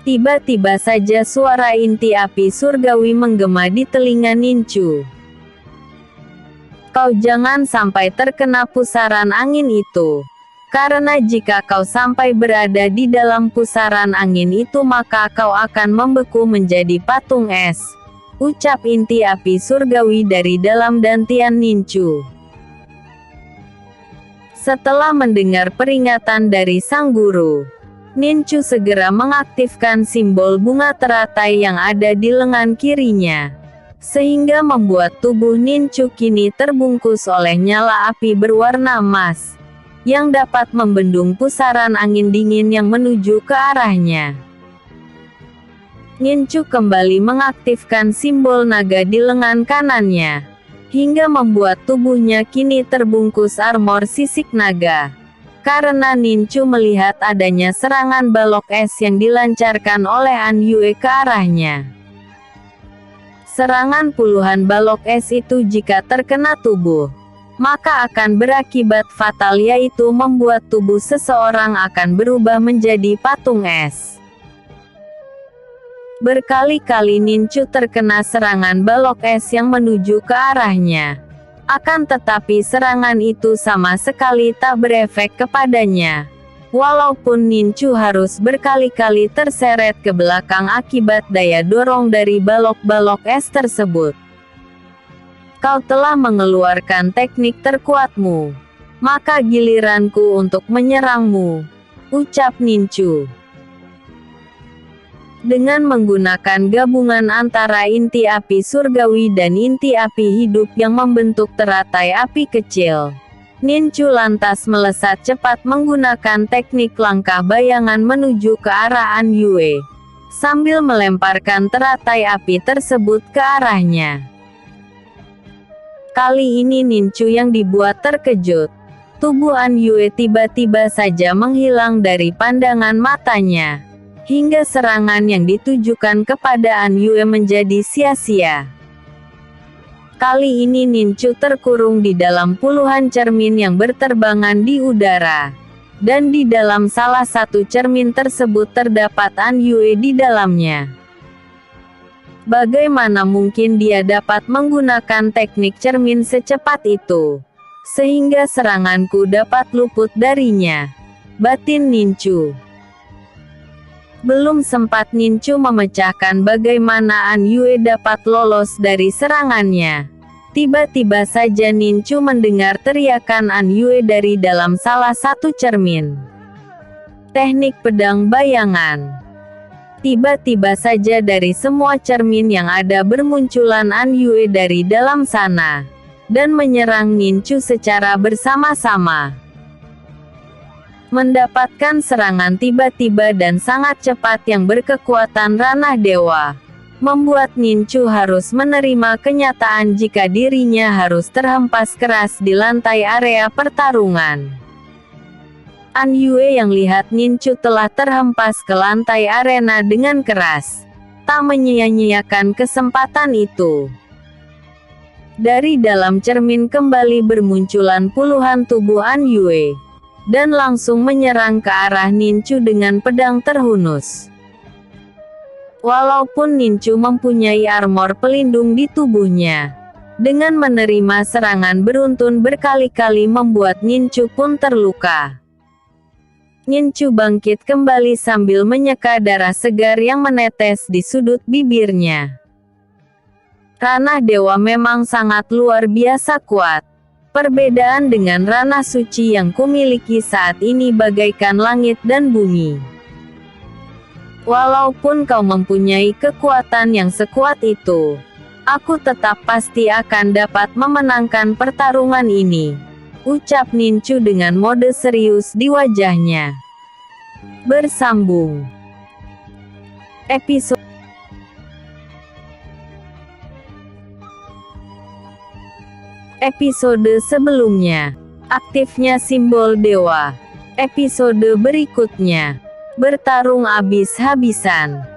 Tiba-tiba saja suara inti api surgawi menggema di telinga Ninchu. Kau jangan sampai terkena pusaran angin itu, karena jika kau sampai berada di dalam pusaran angin itu maka kau akan membeku menjadi patung es, ucap inti api surgawi dari dalam dantian Ninchu. Setelah mendengar peringatan dari sang guru, Ninchu segera mengaktifkan simbol bunga teratai yang ada di lengan kirinya, sehingga membuat tubuh Ninchu kini terbungkus oleh nyala api berwarna emas, yang dapat membendung pusaran angin dingin yang menuju ke arahnya. Ninchu kembali mengaktifkan simbol naga di lengan kanannya, hingga membuat tubuhnya kini terbungkus armor sisik naga. Karena Ninchu melihat adanya serangan balok es yang dilancarkan oleh An Yue ke arahnya. Serangan puluhan balok es itu jika terkena tubuh, maka akan berakibat fatal, yaitu membuat tubuh seseorang akan berubah menjadi patung es. Berkali-kali Ninchu terkena serangan balok es yang menuju ke arahnya. Akan tetapi serangan itu sama sekali tak berefek kepadanya. Walaupun Ninchu harus berkali-kali terseret ke belakang akibat daya dorong dari balok-balok es tersebut. Kau telah mengeluarkan teknik terkuatmu, maka giliranku untuk menyerangmu, ucap Ninchu. Dengan menggunakan gabungan antara inti api surgawi dan inti api hidup yang membentuk teratai api kecil, Ninchu lantas melesat cepat menggunakan teknik langkah bayangan menuju ke arah An Yue, sambil melemparkan teratai api tersebut ke arahnya. Kali ini Ninchu yang dibuat terkejut. Tubuh An Yue tiba-tiba saja menghilang dari pandangan matanya, hingga serangan yang ditujukan kepada An Yue menjadi sia-sia. Kali ini Ninchu terkurung di dalam puluhan cermin yang berterbangan di udara, dan di dalam salah satu cermin tersebut terdapat An Yue di dalamnya. Bagaimana mungkin dia dapat menggunakan teknik cermin secepat itu, sehingga seranganku dapat luput darinya, batin Ninchu. Belum sempat Nincu memecahkan bagaimana An Yue dapat lolos dari serangannya. Tiba-tiba saja Nincu mendengar teriakan An Yue dari dalam salah satu cermin. Teknik pedang bayangan. Tiba-tiba saja dari semua cermin yang ada bermunculan An Yue dari dalam sana, dan menyerang Nincu secara bersama-sama. Mendapatkan serangan tiba-tiba dan sangat cepat yang berkekuatan ranah dewa, membuat Nincu harus menerima kenyataan jika dirinya harus terhempas keras di lantai area pertarungan. An Yue yang lihat Nincu telah terhempas ke lantai arena dengan keras, tak menyia-nyiakan kesempatan itu. Dari dalam cermin kembali bermunculan puluhan tubuh An Yue, dan langsung menyerang ke arah Nincu dengan pedang terhunus. Walaupun Nincu mempunyai armor pelindung di tubuhnya, dengan menerima serangan beruntun berkali-kali membuat Nincu pun terluka. Nincu bangkit kembali sambil menyeka darah segar yang menetes di sudut bibirnya. Ranah dewa memang sangat luar biasa kuat. Perbedaan dengan ranah suci yang kumiliki saat ini bagaikan langit dan bumi. Walaupun kau mempunyai kekuatan yang sekuat itu, aku tetap pasti akan dapat memenangkan pertarungan ini, ucap Nincu dengan mode serius di wajahnya. Bersambung. Episode sebelumnya, aktifnya simbol dewa. Episode berikutnya, bertarung abis-habisan.